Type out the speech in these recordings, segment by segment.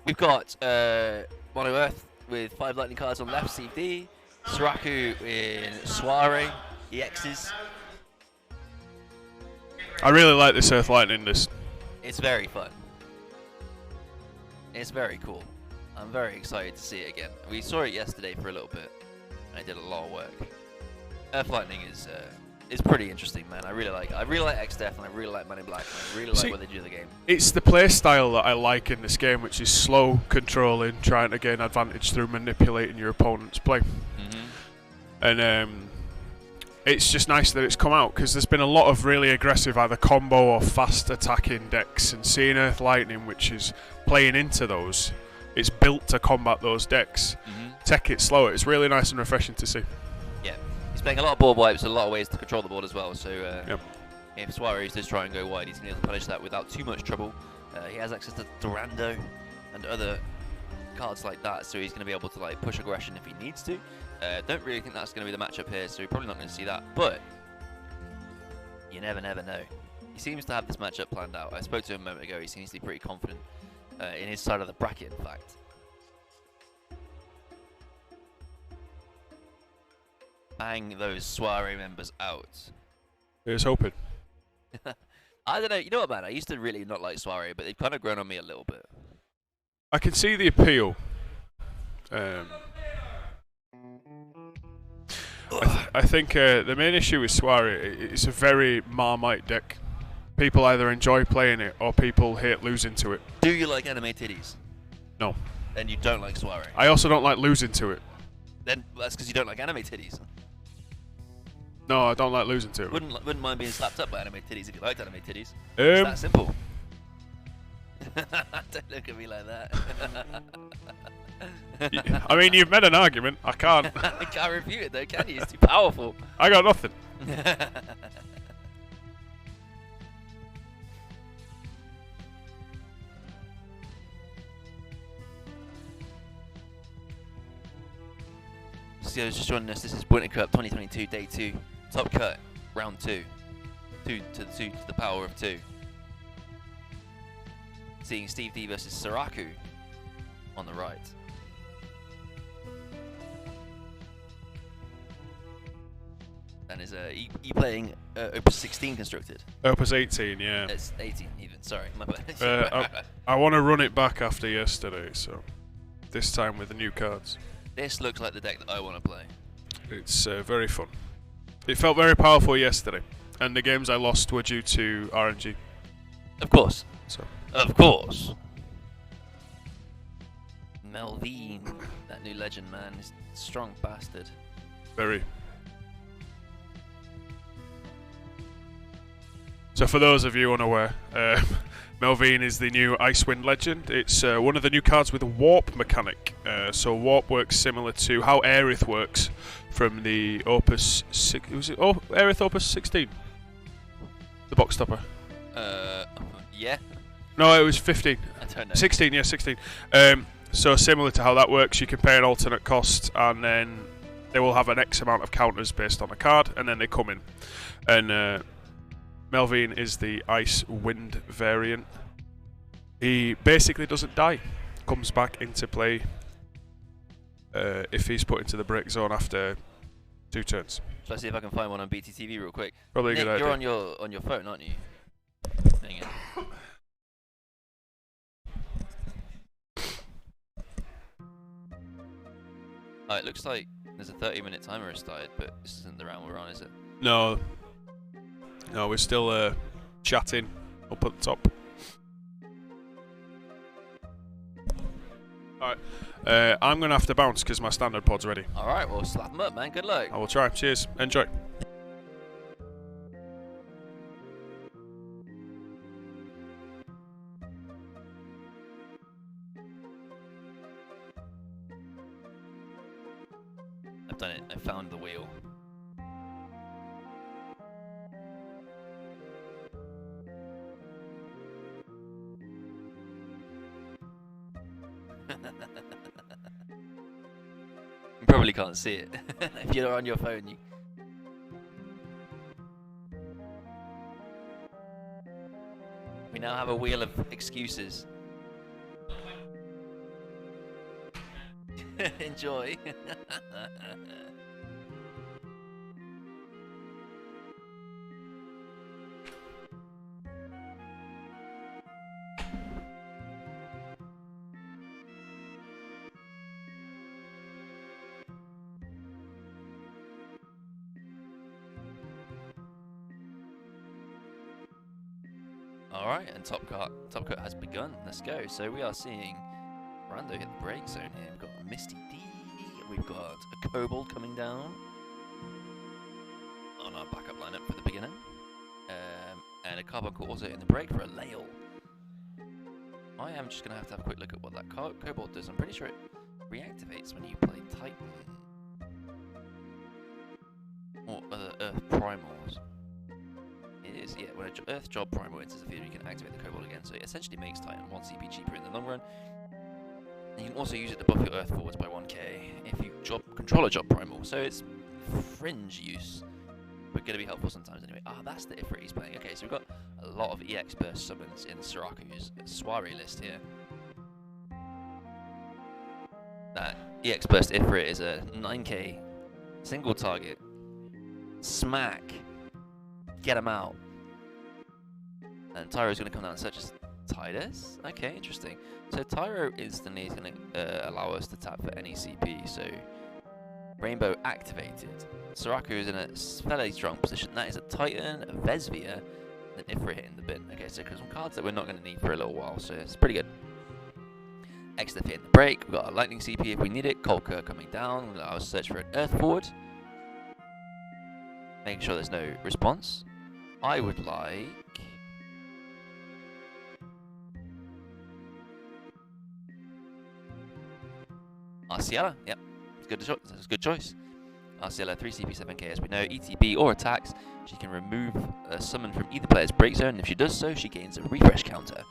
We've got Mono Earth with 5 lightning cards on left, CFD. Seraku in Soiree, EXs. I really like this Earth Lightning list. It's very fun. It's very cool. I'm very excited to see it again. We saw it yesterday for a little bit, and it did a lot of work. Earth Lightning is pretty interesting, man. I really like X-Death, and I really like Man in Black, and I really like what they do to the game. It's the play style that I like in this game, which is slow, controlling, trying to gain advantage through manipulating your opponent's play. And it's just nice that it's come out, because there's been a lot of really aggressive either combo or fast attacking decks, and seeing Earth Lightning, which is playing into those, it's built to combat those decks. Take it slower. It's really nice and refreshing to see. Yeah, he's playing a lot of board wipes, a lot of ways to control the board as well. So if Suarez does try and go wide, he's going to be able to punish that without too much trouble. He has access to Durando and other cards like that, so he's going to be able to like push aggression if he needs to. Don't really think that's going to be the matchup here, so we're probably not going to see that. But you never know. He seems to have this matchup planned out. I spoke to him a moment ago. He seems to be pretty confident in his side of the bracket, in fact. Bang those Soiree members out. Here's hoping. I don't know. You know what, man? I used to really not like Soiree, but they've kind of grown on me a little bit. I can see the appeal. I think the main issue with Soiree, it's a very Marmite deck. People either enjoy playing it or people hate losing to it. Do you like anime titties? No. Then you don't like Soiree. I also don't like losing to it. Then that's because you don't like anime titties. No, I don't like losing to it. Wouldn't mind being slapped up by anime titties if you liked anime titties. It's that simple. Don't look at me like that. I mean, you've made an argument. I can't. I can't refute it though, can you? It's too powerful. I got nothing. So just joining us, this is Winter Cup 2022 Day 2, Top Cut, Round 2. 2 to the power of 2. Seeing Steve D versus Seraku on the right. And is he playing Opus 16 constructed? Opus 18, yeah. It's 18 even, sorry, my bad. I want to run it back after yesterday, so this time with the new cards. This looks like the deck that I want to play. It's very fun. It felt very powerful yesterday, and the games I lost were due to RNG. Of course. So. Of course. Melvin, that new legend, man, is a strong bastard. Very. So for those of you unaware, Melvin is the new Icewind legend. It's one of the new cards with a warp mechanic. So warp works similar to how Aerith works from the Opus... Aerith Opus 16? The box stopper. Yeah. No, it was 15. I don't know. 16, yeah, 16. So similar to how that works, you can pay an alternate cost, and then they will have an X amount of counters based on a card, and then they come in. And Melvin is the Ice Wind variant. He basically doesn't die. Comes back into play if he's put into the break zone after 2 turns. So let's see if I can find one on BTTV real quick. Probably Nick, a good idea. You're on your phone, aren't you? Hang on. Oh, it looks like there's a 30-minute timer started, but this isn't the round we're on, is it? No. No, we're still chatting up at the top. Alright. I'm going to have to bounce because my standard pod's ready. Alright, well, slap them up, man. Good luck. I will try. Cheers. Enjoy. I've done it. I found the wheel. You probably can't see it. If you're on your phone, you... We now have a wheel of excuses. Enjoy. Alright, and Top Cut has begun. Let's go. So we are seeing Rando hit the brake zone here. We've got a Misty D. We've got a Kobold coming down on our backup lineup for the beginner. And a Carbuncle also in the brake for a Lail. I am just going to have a quick look at what that Kobold does. I'm pretty sure it reactivates when you play Titan. Or other Earth Primals. It is, yeah, when an Earth Job Primal enters the field, you can activate the Kobold again. So it essentially makes Titan 1 CP cheaper in the long run. And you can also use it to buff your Earth forwards by 1k if you control a Job Primal. So it's fringe use, but going to be helpful sometimes anyway. Ah, that's the Ifrit he's playing. Okay, so we've got a lot of EX Burst summons in Seraku's soiree list here. That EX Burst Ifrit is a 9k single target. Smack. Get him out. And Tyro's going to come down such as Tidus. Okay, interesting. So Tyro instantly is going to allow us to tap for any CP. So Rainbow activated. Seraku is in a fairly strong position. That is a Titan, a Vesvia, and an Ifrit in the bin. Okay, so some cards that we're not going to need for a little while. So it's pretty good. Extra in the break. We've got a Lightning CP if we need it. Kolka coming down. We'll allow us to search for an Earth forward. Making sure there's no response. I would like... Arciela, yep, it's a good choice. Arciela, 3 CP, 7k as we know, ETB or attacks. She can remove a summon from either player's break zone, and if she does so, she gains a refresh counter.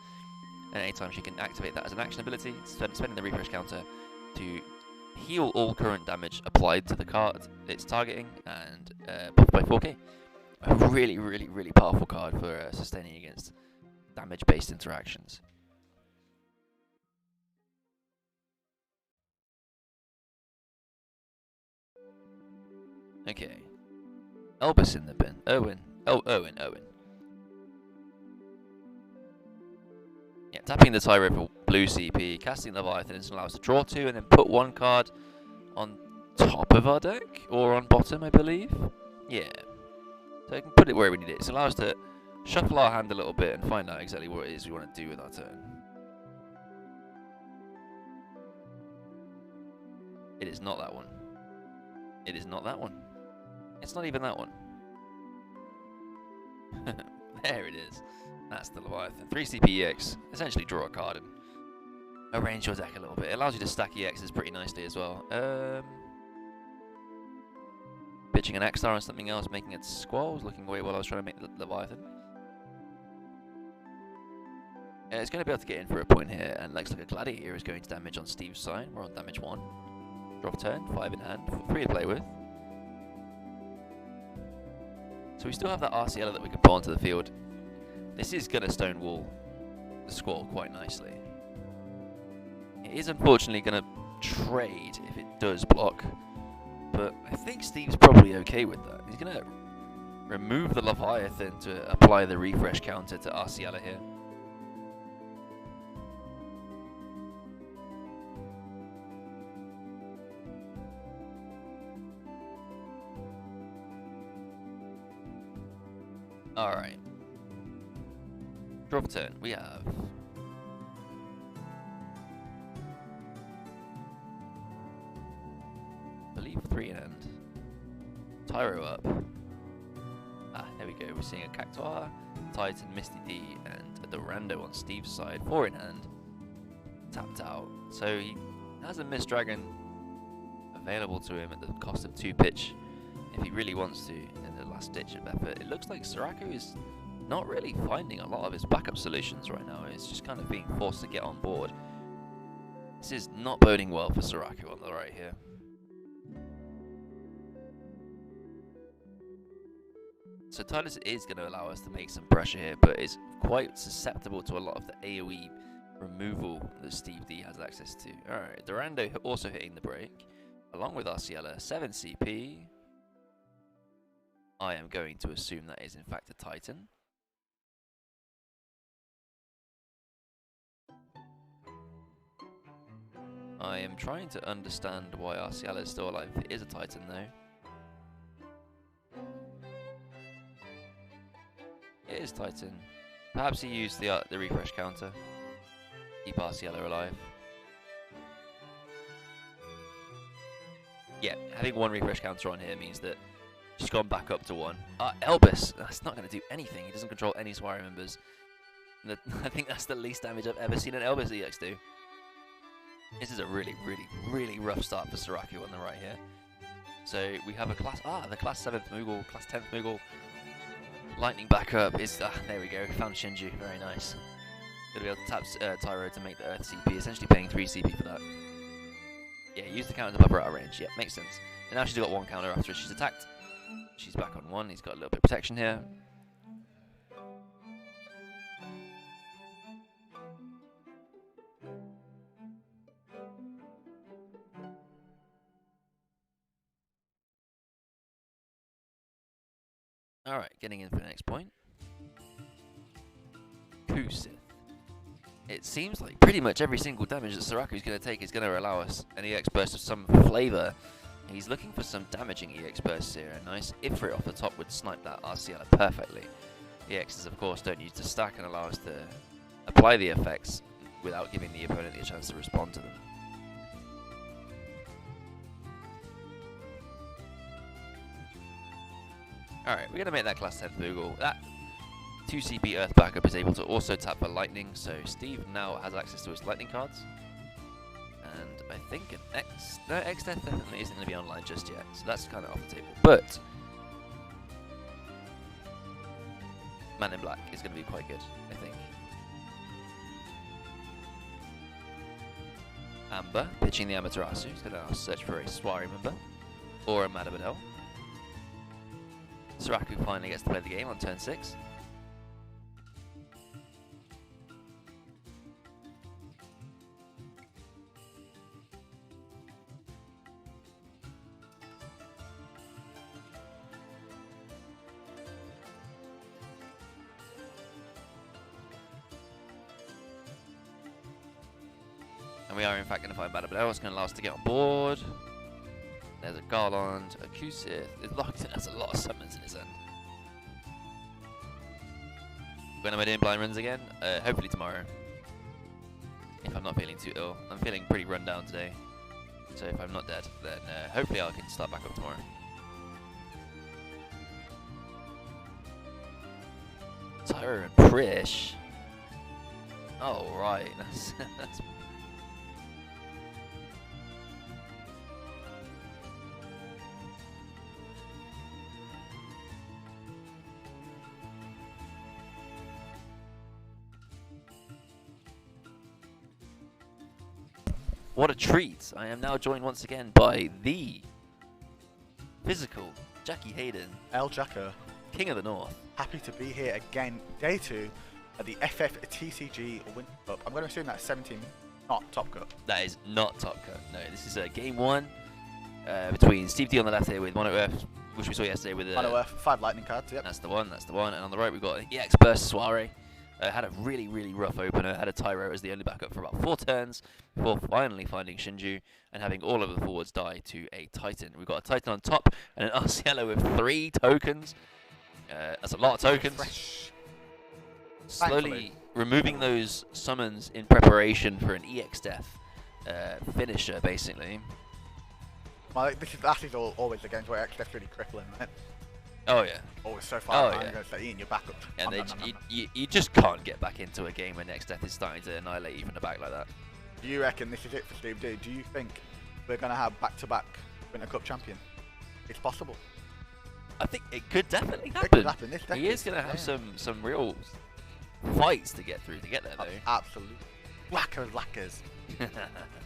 And anytime she can activate that as an action ability, spending the refresh counter to heal all current damage applied to the card it's targeting, and buff by 4k. A really, really, really powerful card for sustaining against damage-based interactions. Okay. Elbus in the bin. Owen. Oh, Owen. Yeah, tapping the Tyro for blue CP, casting Leviathan is allows us to draw 2 and then put 1 card on top of our deck, or on bottom, I believe. Yeah. So I can put it where we need it. It allows us to shuffle our hand a little bit and find out exactly what it is we want to do with our turn. It is not that one. It is not that one. It's not even that one. There it is. That's the Leviathan. 3 CP EX. Essentially draw a card and arrange your deck a little bit. It allows you to stack EXs pretty nicely as well. Pitching an X-Star on something else, making it Squalls, looking away while I was trying to make the Leviathan. It's going to be able to get in for a point here, and looks like a Gladiator is going to damage on Steve's side. We're on damage 1. Drop turn, 5 in hand, 3 to play with. So we still have that Arciela that we can put onto the field. This is going to stonewall the Squall quite nicely. It is unfortunately going to trade if it does block, but I think Steve's probably okay with that. He's going to remove the Leviathan to apply the refresh counter to Arciela here. Alright. Drop turn. We have... I believe 3 in hand. Tyro up. Ah, there we go. We're seeing a Cactuar, Titan, Misty D, and a Durando on Steve's side. 4 in hand. Tapped out. So he has a Mist Dragon available to him at the cost of 2 pitch if he really wants to in the last ditch of effort. It looks like Seraku is not really finding a lot of his backup solutions right now. It's just kind of being forced to get on board. This is not boding well for Seraku on the right here. So Tidus is going to allow us to make some pressure here, but is quite susceptible to a lot of the AoE removal that Steve D has access to. Alright, Durando also hitting the break, along with Arciela, 7 CP. I am going to assume that is in fact a Titan. I am trying to understand why Arciela is still alive. It is a Titan though. It is Titan. Perhaps he used the refresh counter. Keep Arciela alive. Yeah, having 1 refresh counter on here means that she's gone back up to 1. Elvis! That's not going to do anything. He doesn't control any Swire members. I think that's the least damage I've ever seen an Elvis EX do. This is a really rough start for Seraku on the right here. So we have a class... the class 7th Moogle, class 10th Moogle. Lightning back up is... there we go. Found Shinju. Very nice. Gonna be able to tap Tyro to make the Earth CP, essentially paying 3 CP for that. Yeah, use the counter to pop her out of range. Yep, makes sense. And now she's got 1 counter after she's attacked. She's back on 1. He's got a little bit of protection here. Alright, getting in for the next point. Kusith. It seems like pretty much every single damage that Seraku's going to take is going to allow us an EX burst of some flavour. He's looking for some damaging EX bursts here. A nice Ifrit off the top would snipe that Arciela perfectly. EXs, of course, don't use to stack and allow us to apply the effects without giving the opponent the chance to respond to them. Alright, we're going to make that class 10 Moogle. That 2 CP Earth backup is able to also tap for Lightning, so Steve now has access to his Lightning cards. And I think an X Death definitely isn't going to be online just yet, so that's kind of off the table. But Man in Black is going to be quite good, I think. Amber pitching the Amaterasu. He's going to now search for a Swari member or a Madabadel. Seraku finally gets to play the game on turn 6. And we are in fact going to find Madabadel. It's going to allow us to get on board. There's a Garland, a Kusith. That's a lot of summons in his end. When am I doing blind runs again? Hopefully tomorrow. If I'm not feeling too ill. I'm feeling pretty run down today. So if I'm not dead, then hopefully I can start back up tomorrow. Tyro and Prish. Oh, right. That's what a treat. I am now joined once again by the physical Jackie Hayden. El Jacko. King of the North. Happy to be here again. Day 2 at the FFTCG Winter Cup. I'm going to assume that's 17, not Top Cup. That is not Top Cup. No, this is game 1 between Steve D on the left here with Mono Earth, which we saw yesterday with Mono Earth, 5 lightning cards, yep. That's the one, that's the one. And on the right we've got an EX Burst Soiree. Had a really rough opener, had a Tyro as the only backup for about 4 turns before finally finding Shinju and having all of the forwards die to a Titan. We've got a Titan on top and an Arciela with 3 tokens. That's a lot of tokens. Fresh. Slowly Thankfully. removing those summons in preparation for an EX Death finisher, basically. Well, that is always the games where XDeath's really crippling, right? Oh yeah. Always so far behind, yeah. you're going to start eating your backup. And you just can't get back into a game when next Death is starting to annihilate you from the back like that. Do you reckon this is it for Steve D? Do you think we're going to have back-to-back Winter Cup champion? It's possible. I think it could definitely happen. It could happen. He is going to have some real fights to get through to get there, though. Absolutely. Lackers.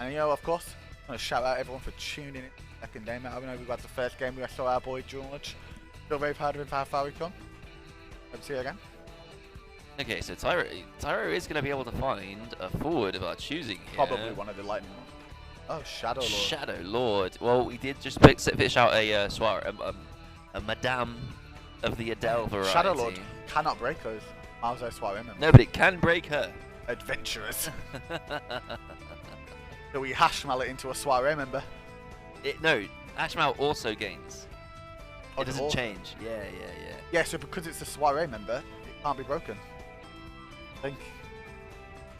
And, you know, of course, I want to shout out everyone for tuning in. Second game out. I know we had the first game. We saw our boy George. Still very proud of him for how far we've come. Hope to see you again. Okay, so Tyro is going to be able to find a forward of our choosing here. Probably one of the lightning ones. Oh, Shadow Lord. Shadow Lord. Well, we did just fish out a a Madame of the Adele variety. Shadow Lord cannot break us. How's I swap him? No, but it can break her. Adventurous. So we hashmal it into a soiree member. No, Ashmal also gains. Oh, It doesn't change. Yeah. Yeah, so because it's a soiree member, it can't be broken. I think.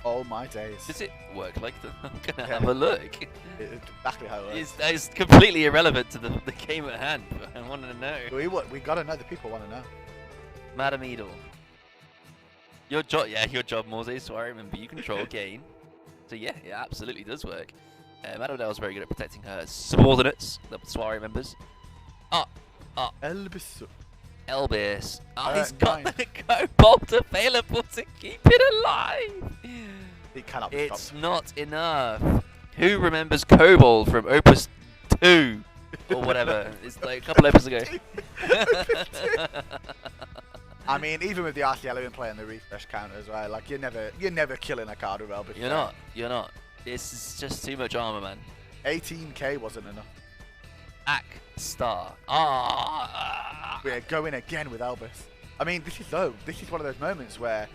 Oh my days. Does it work like that? I'm gonna Yeah. have a look. It's exactly how it works. It's completely irrelevant to the game at hand, but I wanted to know. We gotta know, the people want to know. Madam Edel. Your job, Morze, so I remember you control gain. So yeah, it absolutely does work. Madam Edel's very good at protecting her subordinates, the soiree members. Elvis. Elvis. He's got 9. the cobalt available to keep it alive. It cannot be It's stopped. not enough. Who remembers Cobalt from Opus 2 or whatever? It's like a couple episodes ago. I mean, even with the RCL in play and the refresh counter as well, like you're never killing a card with Elvis. You're not. This is just too much armor, man. 18k wasn't enough. Ack Star. We're going again with Elvis. I mean, this is one of those moments where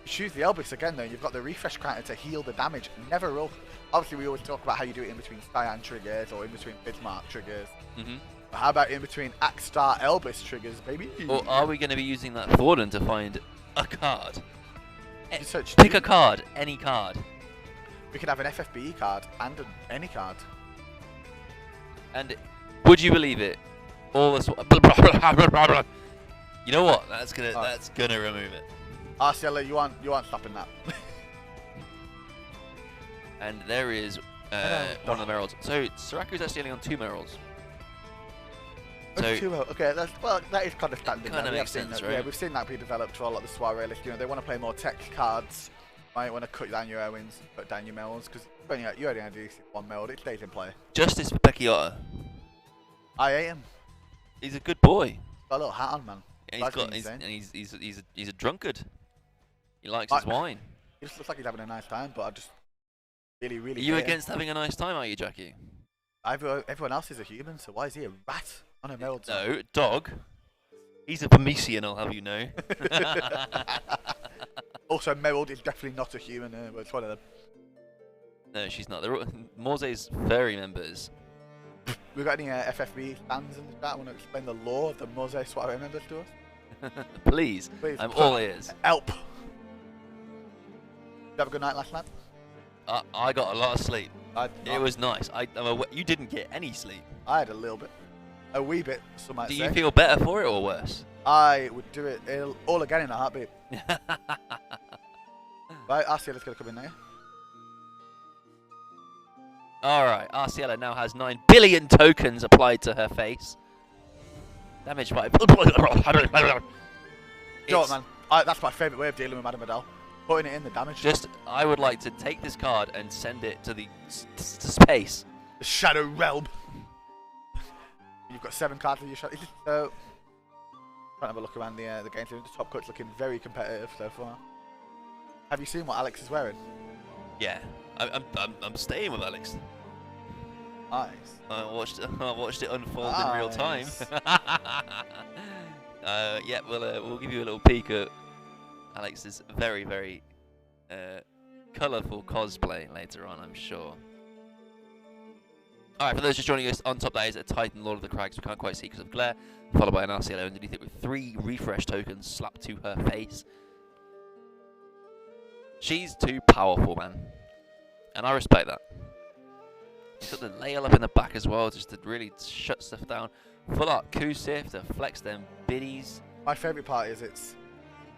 you choose the Elvis again, though. You've got the refresh counter to heal the damage. Never roll. Obviously, we always talk about how you do it in between Cyan triggers or in between Bismarck triggers. But how about in between Axe Star Elvis triggers, baby? Or are we going to be using that Thornton to find a card? Pick a card, any card. We could have an FFBE card and any card. And would you believe it? All this. You know what? That's gonna remove it. RCL, you aren't stopping that. And there is one of the Merrills. So Seraku's actually only on 2 Merrills. So Okay, that is kind of standard. Kind of We have makes seen sense, that, right? Yeah, we've seen that be developed for a lot of the soiree list. You know, they want to play more tech cards. Might want to cut down your Owens, cut down your Melons, because you already have one Meld. It stays in play. justice for Becchiotta. I am. He's a good boy. Got a little hat on, man. And he's a drunkard. He likes his wine. He just looks like he's having a nice time, but I just really Are you hate him. against having a nice time, are you, Jackie? Everyone else is a human, so why is he a rat on a Meld? No, dog. He's a Pomesian, I'll have you know. Also, Merrill is definitely not a human. It's one of them. No, she's not. They're all Morze's furry members. We got any FFB fans in the chat? Want to explain the lore of the Morze soiree members to us? Please, I'm all ears. Help. Did you have a good night last night? I got a lot of sleep. It was nice. You didn't get any sleep. I had a little bit. A wee bit, some might Do say. you feel better for it or worse? I would do it all again in a heartbeat. Right, RCL's going to come in now. Alright, Arciela now has 9 billion tokens applied to her face. Damage by... You know what, man? That's my favourite way of dealing with Madame Adele. Putting it in the damage. I would like to take this card and send it to the to space. The Shadow Realm. You've got 7 cards in your shot. Trying to have a look around the game. The top cut's looking very competitive so far. Have you seen what Alex is wearing? Yeah, I'm staying with Alex. Nice. I watched it unfold in real time. Yeah, we'll give you a little peek at Alex's very, very colourful cosplay later on, I'm sure. Alright, for those just joining us, on top that is a Titan Lord of the Crags, we can't quite see because of glare, followed by an RCLO underneath it with 3 refresh tokens slapped to her face. She's too powerful, man. And I respect that. She's got the layer up in the back as well, just to really shut stuff down. Full art Kusif to flex them biddies. My favourite part is it's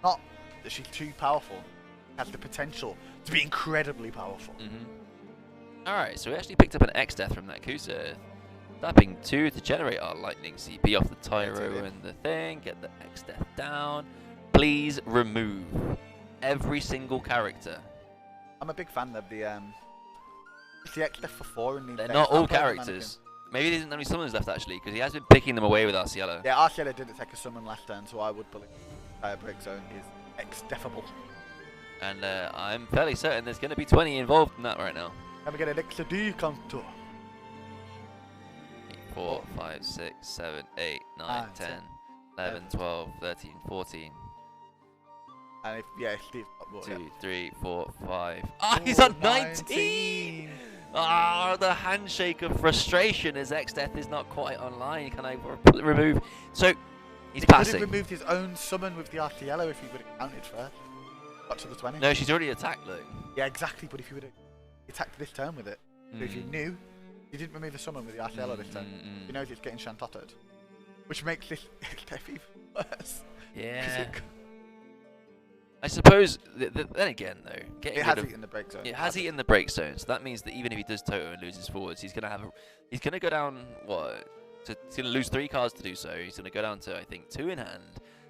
not that she's too powerful. It has the potential to be incredibly powerful. Alright, so we actually picked up an X-Death from that Kusif. Tapping 2 to generate our lightning CP off the Tyro and the thing. Get the X-Death down. Please remove every single character. I'm a big fan of the X-Death for 4 and the They're not all characters. Maybe there's only summons left actually, because he has been picking them away with Arciela. Yeah, Arciela didn't take a summon last turn, so I would believe Break Zone is X-Deathable. And I'm fairly certain there's going to be 20 involved in that right now. Can we get an extra D counter? 4, 5, 6, 7, 8, 9, 10, 11, 12, 13, 14. And if, yeah, Steve's got more. 2, 3, 4, 5. Ah, he's on 19! 19. Ah, the handshake of frustration as X-Death is not quite online. Can I remove? So, he's He passing. could have removed his own summon with the Artiello if he would have counted first. Got to the 20. No, she's already attacked, look. Yeah, exactly, but if you would have attacked this turn with it, so if you knew, you didn't remove the summon with the Artiello this turn, you know it's getting Shantotted. Which makes this X-Death even worse. Yeah. I suppose, then again though, it has eaten the break zone. It has eaten the break zone, so that means that even if he does Toto and loses forwards, he's gonna go down he's gonna lose 3 cards to do so. He's gonna go down to I think 2 in hand.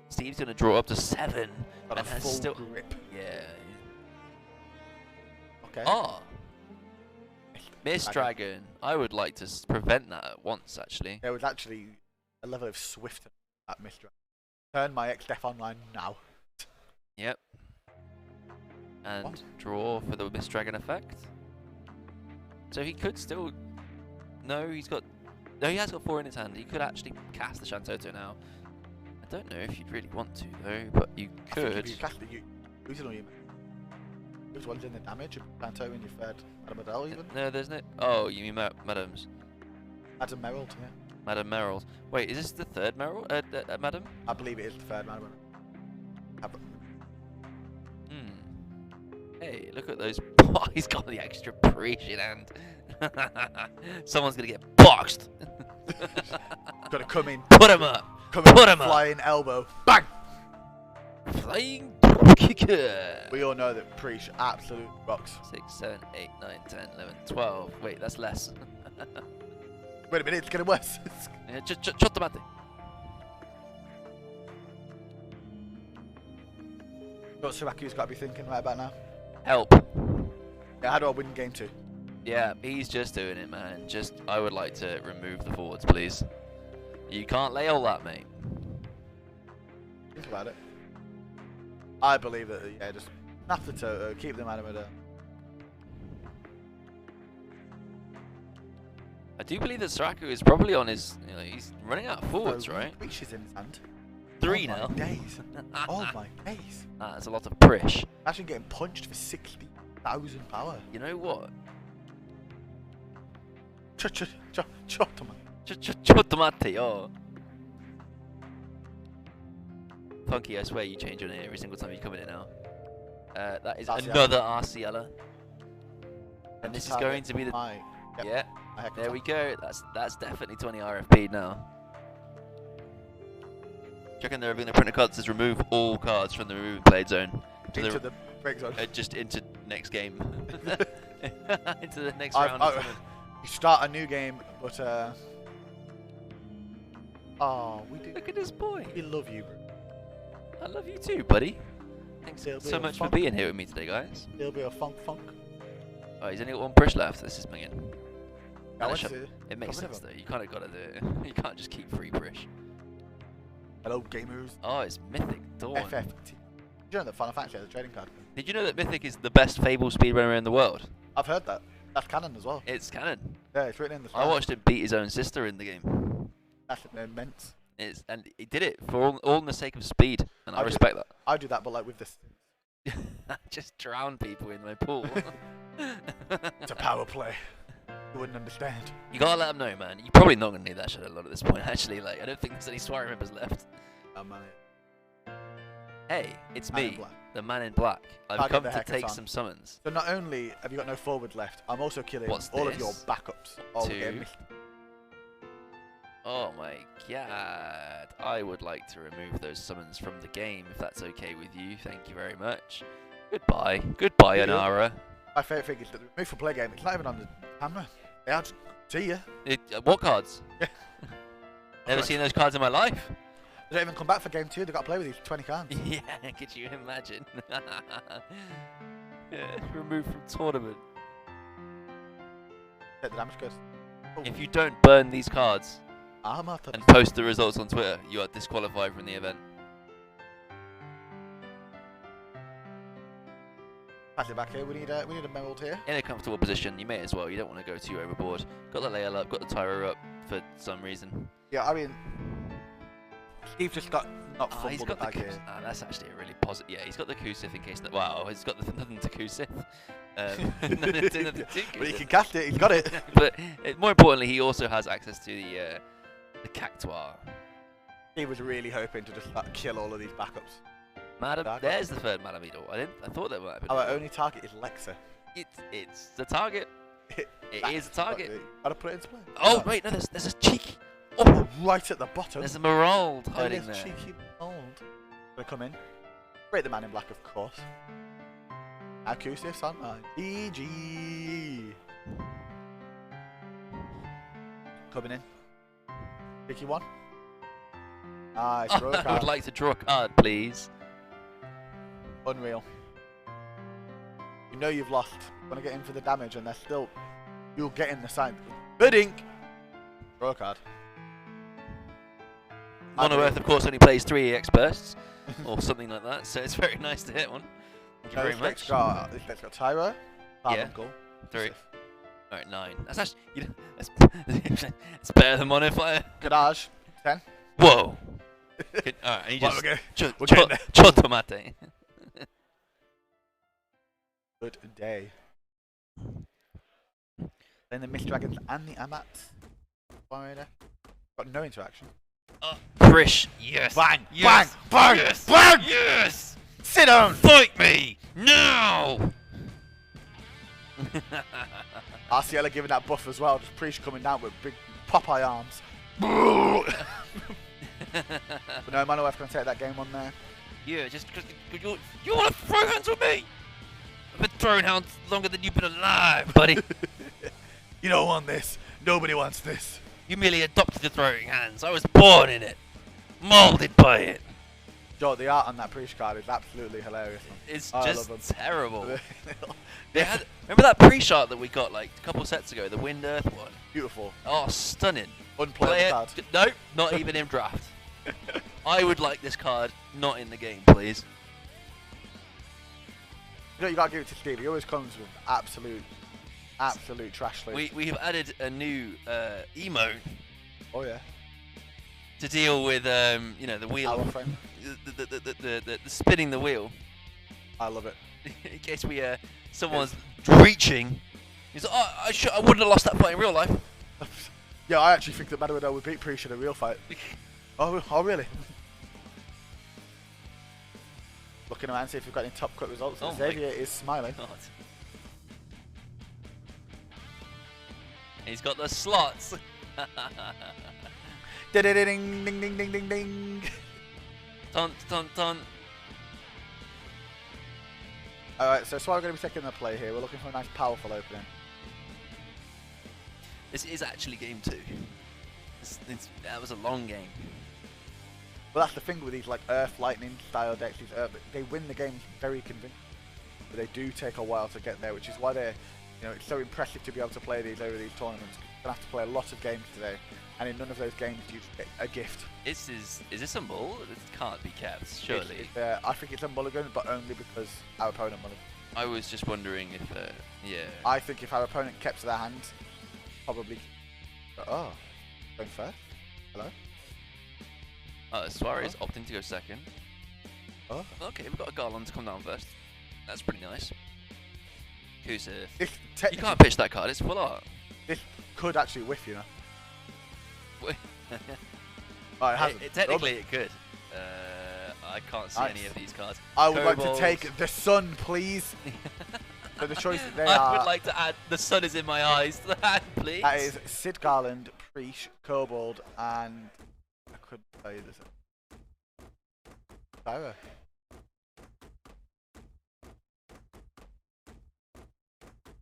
Steve's gonna draw up to 7 Got and a has full still grip. yeah. Okay. Ah, Miss Dragon. I would like to prevent that at once actually. There was actually a level of swift at Miss Dragon. Turn my X-Death online now. Yep. And What? draw for the Miss Dragon effect. So he could still. No, he has got 4 in his hand. He could actually cast the Shantoto now. I don't know if you'd really want to though, but you could. If you cast it, you lose it or you lose one's in the damage of Panto in your third Madame Adele even. No, there's no. Oh, you mean Madam's? Madame Merrill, yeah. Madame Merrill. Wait, is this the third Merrill? Madam? I believe it is the third Madame. Hey, look at those. Oh, he's got the extra preach in hand. Someone's gonna get boxed. Gotta come in. Put him up. Come in. Put him up. Flying elbow. Bang! Flying kicker. We all know that Preach absolute rocks. 6, 7, 8, 9, 10, 11, 12. Wait, that's less. Wait a minute, it's getting worse. Yeah, Chotomate. What Seraku's got to be thinking right about now? Help. Yeah, how do I win game 2? Yeah, he's just doing it, man. I would like to remove the forwards, please. You can't lay all that, mate. Think about it. I believe that, yeah, just snap the Toto, keep the Madame Adele. I do believe that Seraku is probably on his. He's running out of forwards, right? Preach is in his hand. 3 oh now. My days. Oh my days. That's a lot of prish. Imagine getting punched for 60,000 power. You know what? Chotomate, oh. Funky, I swear you change your name every single time you come in it now. That is another Arciella. And this is going to be the. Yep. Yeah, there we go. That's definitely 20 RFP now. Checking they're going to print a card that says remove all cards from the removing played zone. Into the break zone. Just into next game. Into the next round. You start a new game, but we do. Look at this boy. We love you, bro. I love you too, buddy. Thanks so much for funk. being here with me today, guys. It'll be a funk. Oh, he's only got 1 push left. This is banging. It makes sense though. You kind of gotta do it. You can't just keep free push. Hello, gamers. Oh, it's Mythic Dawn. FFT. Did you know that Final Fantasy has a trading card? Did you know that Mythic is the best Fable speedrunner in the world? I've heard that. That's canon as well. It's canon. Yeah, it's written in the I watched him beat his own sister in the game. That's immense. And he did it for all in the sake of speed, and I respect that. I do that, but like with this. Just drown people in my pool. It's a power play. You wouldn't understand. You gotta let them know, man. You're probably not gonna need that shit a lot at this point. Actually, like I don't think there's any Swire members left. Oh man. Hey, it's Man me, in Black. the Man in Black. I've Target come the to Hekaton. take some summons. So not only have you got no forward left, I'm also killing What's all of your this? backups. All 2. getting Oh my god. I would like to remove those summons from the game if that's okay with you. Thank you very much. Goodbye. Goodbye, Yeah. Anara. My favourite thing is that the move for play game, it's not even on the camera. Yeah, I'll just see ya. What cards? Yeah. Never seen those cards in my life. They don't even come back for game 2, they've got to play with these 20 cards. Yeah, could you imagine? Yeah, removed from tournament. Take the damage curse. If you don't burn these cards and post the results on Twitter, you are disqualified from the event. Pass it back here. We need a Merald here. In a comfortable position, you may as well. You don't want to go too overboard. Got the layer up, got the tyro up for some reason. Yeah, I mean, Steve just got not He's fumbled got the bag the here. That's actually a really positive. Yeah, he's got the Kusith in case. Wow, he's got nothing to Kusith. Nothing to But he Kusith. can cast it. He's got it. But more importantly, he also has access to the Cactuar. He was really hoping to just like, kill all of these backups. Madam, Dark there's the third Madam Eagle. I thought that might have been. Our only target is Lexa. It's the target. It is a target. Gotta put it into play. Oh No. wait, no, there's a cheeky. Oh, Right at the bottom. there's a Merald hiding There's there. cheeky old. Gonna come in. Break the man in black, of course. Acoustic on mine. EG. Coming in. Cheeky one. Nice. Oh, Draw a I would card. like to draw a card, please. Unreal. You know you've lost. Gonna get in for the damage, and they're still. You'll get in the sign. Bidding. Draw a card. Mono Earth, of course, only plays 3 EX bursts or something like that, so it's very nice to hit one. Thank you very much. This deck's got Tyro. Yeah. Goal. 3. Alright, 9. That's actually. It's better than Mono Fire. Garage. 10. Whoa! Alright, and you Well, just. we're getting there. Chotomate. Good day. Then the Mist Dragons and the Amats. Got no interaction. Frish, yes. Bang! Yes. Bang! Bang! Yes. Bang! Yes! Sit down! Fight me! Now! Arciela giving that buff as well. Just Preach coming down with big Popeye arms. But no, Mono F can take that game on there. Yeah, just because you want to throw hands with me? I've been throwing hands longer than you've been alive, buddy. You don't want this. Nobody wants this. You merely adopted the throwing hands. I was born in it, molded by it. Joe, the art on that Preach card is absolutely hilarious. It's I just love them. terrible. Remember that pre-shot that we got like a couple sets ago, the Wind Earth one? Beautiful. Oh, stunning. Unplayable card. No, not even in draft. I would like this card not in the game, please. You know, you gotta give it to Steve. He always comes with absolute trash loot. We have added a new emote Oh yeah. to deal with you know, the wheel, Our friend. the spinning the wheel. I love it. In case we someone's reaching. He's like, oh, I wouldn't have lost that fight in real life. Yeah, I actually think that Manuel would beat Preach in a real fight. Oh really? Looking around, see if we've got any top cut results. Oh Xavier is smiling. God. He's got the slots. Ding ding ding ding ding ding ding ding. Dun dun dun. Alright, so Swallow going to be taking the play here. We're looking for a nice powerful opening. This is actually game 2. That was a long game. But that's the thing with these like Earth Lightning style decks. These they win the games very convincingly, but they do take a while to get there, which is why they're, you know, it's so impressive to be able to play these over these tournaments. You're gonna have to play a lot of games today, and in none of those games do you get a gift. Is this a mull? This can't be kept, surely. I think it's a mulligan, but only because our opponent mulligan. I was just wondering if, yeah. I think if our opponent kept to their hands, probably. Oh, going first. Hello. Suarez opting to go second. Oh. Okay, we've got a Garland to come down first. That's pretty nice. Kusith. You can't pitch that card, it's full art. This could actually whiff, you know. Wait. Oh, it hasn't. Technically, it could. I can't see any Nice. of these cards. I would like to Kobolds. take the sun, please. So the choices they I are. would like to add the sun is in my eyes to that, please. That is Sid Garland, Preach, Kobold, and I couldn't tell you this. Tyra.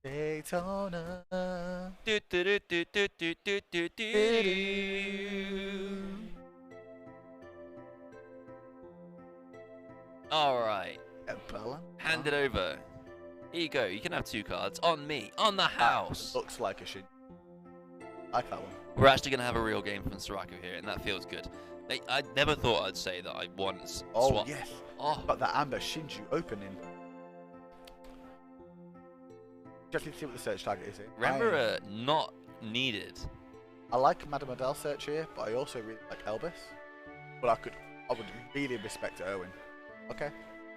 Daytona. Do, do, do, do, do, do, do, do, do. Alright, hand it over. Here you go, you can have 2 cards. On me, on the house. Looks like a shin. I like that one. We're actually going to have a real game from Seraku here, and that feels good. I never thought I'd say that I once Oh, swapped. yes. Oh, Got that Amber Shinju opening. Just need to see what the search target is here. Remember, not needed. I like Madame Adele search here, but I also really like Elvis. But I would really respect Erwin. Okay,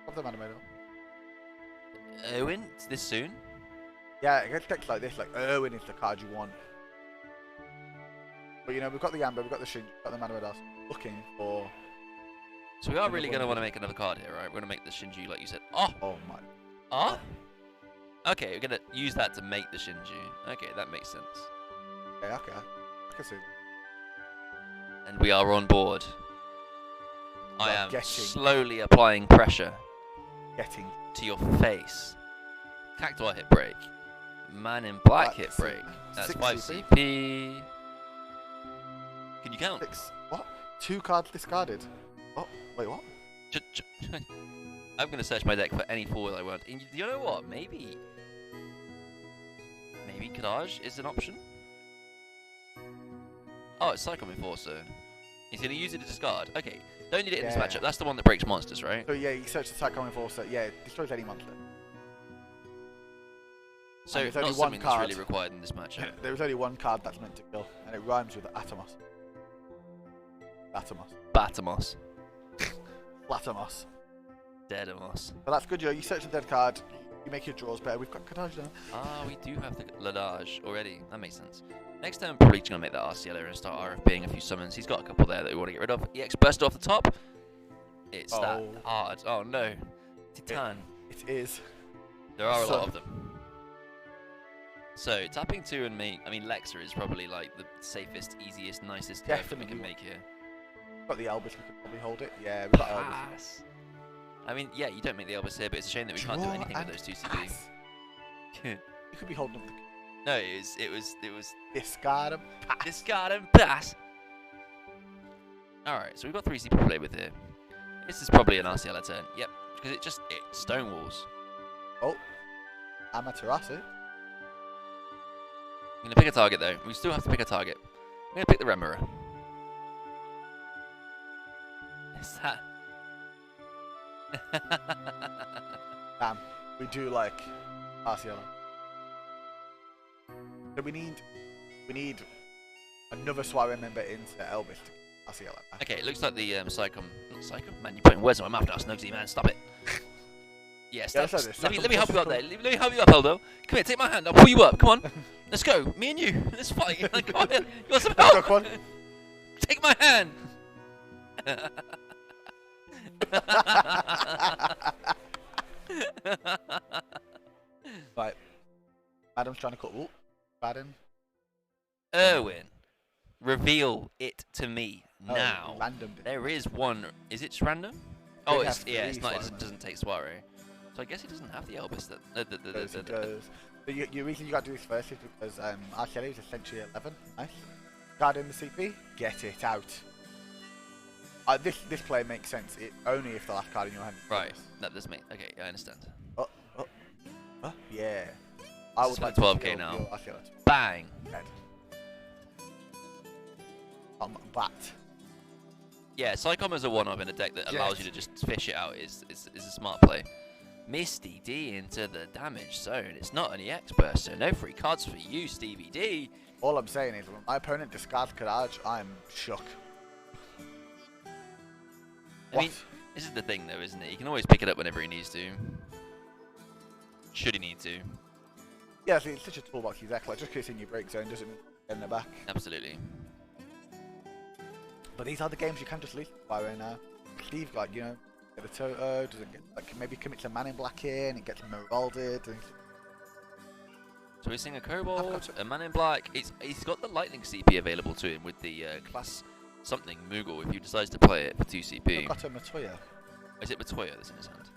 have the Madame Adele. Owen, it's this soon? Yeah, it gets decks like this, like Erwin is the card you want. But you know, we've got the Amber, we've got the Shinji, we've got the Madame Adele. Looking for... So we are really going to want to make another card here, right? We're going to make the Shinji, like you said. Oh! Oh my... Oh? Okay, we're going to use that to make the Shinji. Okay, that makes sense. Okay, okay. I can see. And we are on board. I am getting. slowly applying pressure Getting. to your face. Cactuar hit break. Man in black hit break. That's 5 CP. Can you count? 6. What? 2 cards discarded. Oh, wait, what? I'm going to search my deck for any foil I want. And you know what? Maybe Kadaj is an option. Oh, it's Cyclone Enforcer. He's going to use it to discard. Okay, don't need it in this matchup. That's the one that breaks monsters, right? So yeah, you search the Cyclone Enforcer. Yeah, it destroys any monster. So there's not only something one card. that's really required in this matchup. There is only one card that's meant to kill, and it rhymes with Atomos. Atomos. Batamos. Latomos. Dedamos. But that's good, you search the dead card, you make your draws better. We've got Kadaj now. Ah, we do have the Ladage already. That makes sense. Next turn, probably going to make that RCL and start RFPing a few summons. He's got a couple there that we want to get rid of. EX burst off the top. It's that hard. Oh no. Titan. It is. There are a lot of them. So, tapping 2 and me, I mean, Lexa is probably like the safest, easiest, nicest turf we can make here. We've got the Elvis, we could probably hold it. Yeah, we've got Elvis. I mean, yeah, you don't make the Elvis here, but it's a shame that we can't do anything with those 2 CP. You could be holding up the... No, it was discard and pass. Discard and pass. Alright, so we've got 3 CP to play with here. This is probably an RCL turn. Yep, because it stonewalls. Oh, Amaterasu. I'm going to pick a target though. We still have to pick a target. I'm going to pick the Remora. Is that... Damn, we do like RCL. So we need another Soiree member into Elvis to RCL. Okay, it looks like the Psychom... Not Psychom? Man, you're putting words in my mouth now, Snugsy, man. Stop it. Yeah, stop. Let me help you out there. Let me help you up, Eldo. Come here, take my hand. I'll pull you up. Come on. Let's go. Me and you. Let's fight. Come on. You want some help? Go, take my hand. Right. Adam's trying to cut. Ooh, Baden. Erwin, reveal it to me now. Random. There is one. Is it random? Oh, it's not. It doesn't take Soiree. So I guess he doesn't have the Elvis. It does. But the reason you got to do this first is because Archeli is essentially 11. Nice. Guard in the CP. Get it out. This play makes sense. Only if the last card in your hand. Right. That does make. Okay, I understand. Yeah. I would like 12k now. Bang. Dead. Bat. Yeah, Psychom is a one-of in a deck that allows you to just fish it out. Is a smart play. Misty D into the damage zone. It's not an EX burst, so no free cards for you, Stevie D. All I'm saying is, when my opponent discards Kadaj, I'm shook. I mean, this is the thing, though, isn't it? He can always pick it up whenever he needs to. Should he need to. Yeah, it's such a toolbox deck. Like, just because it's in your break zone doesn't mean get in the back. Absolutely. But these are the games you can just leave by right now. Steve, like, you know, get a Toto, doesn't get, like, maybe commits a Man in Black here and it gets Marauded. And... So we're seeing a Kobold, a Man in Black. He's got the Lightning CP available to him with the class something Moogle if he decides to play it for 2 CP. I've got a Matoya. Is it Matoya that's in his hand?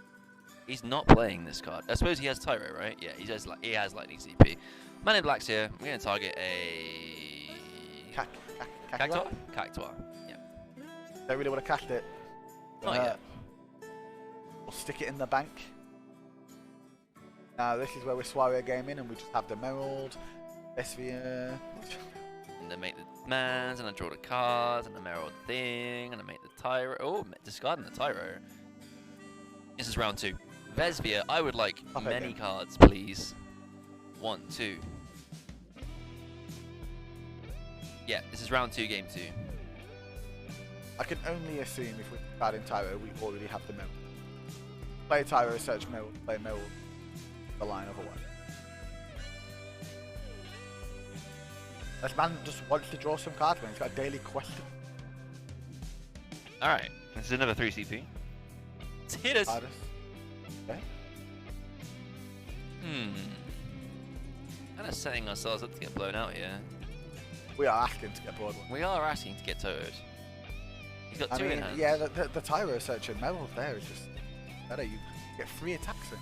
He's not playing this card. I suppose he has Tyro, right? Yeah, he has Lightning CP. Man in Black's here. We're going to target a... Cactuar? Cactuar, yeah. Don't really want to cast it. Not yet. We'll stick it in the bank. Now this is where we're Soiree gaming and we just have the Merald, Esphere... And I make the mans, and I draw the cards, and I Merald thing, and I make the Tyro. Oh, discarding the Tyro. This is round 2. Vesvia, I would like many cards, please. 1, 2. Yeah, this is round 2, game 2. I can only assume if we're starting Tyro, we already have the mill. Play Tyro, search mill, play mill, the line otherwise. This man just wants to draw some cards, man. He's got a daily quest. Alright, this is another 3 CP. Let's hit us! Okay. Kind of setting ourselves up to get blown out here. We are asking to get bored. We are asking to get toted. He's got 2 in hand. Yeah, the Tyro search and Merrill there is just better. You get 3 attacks in.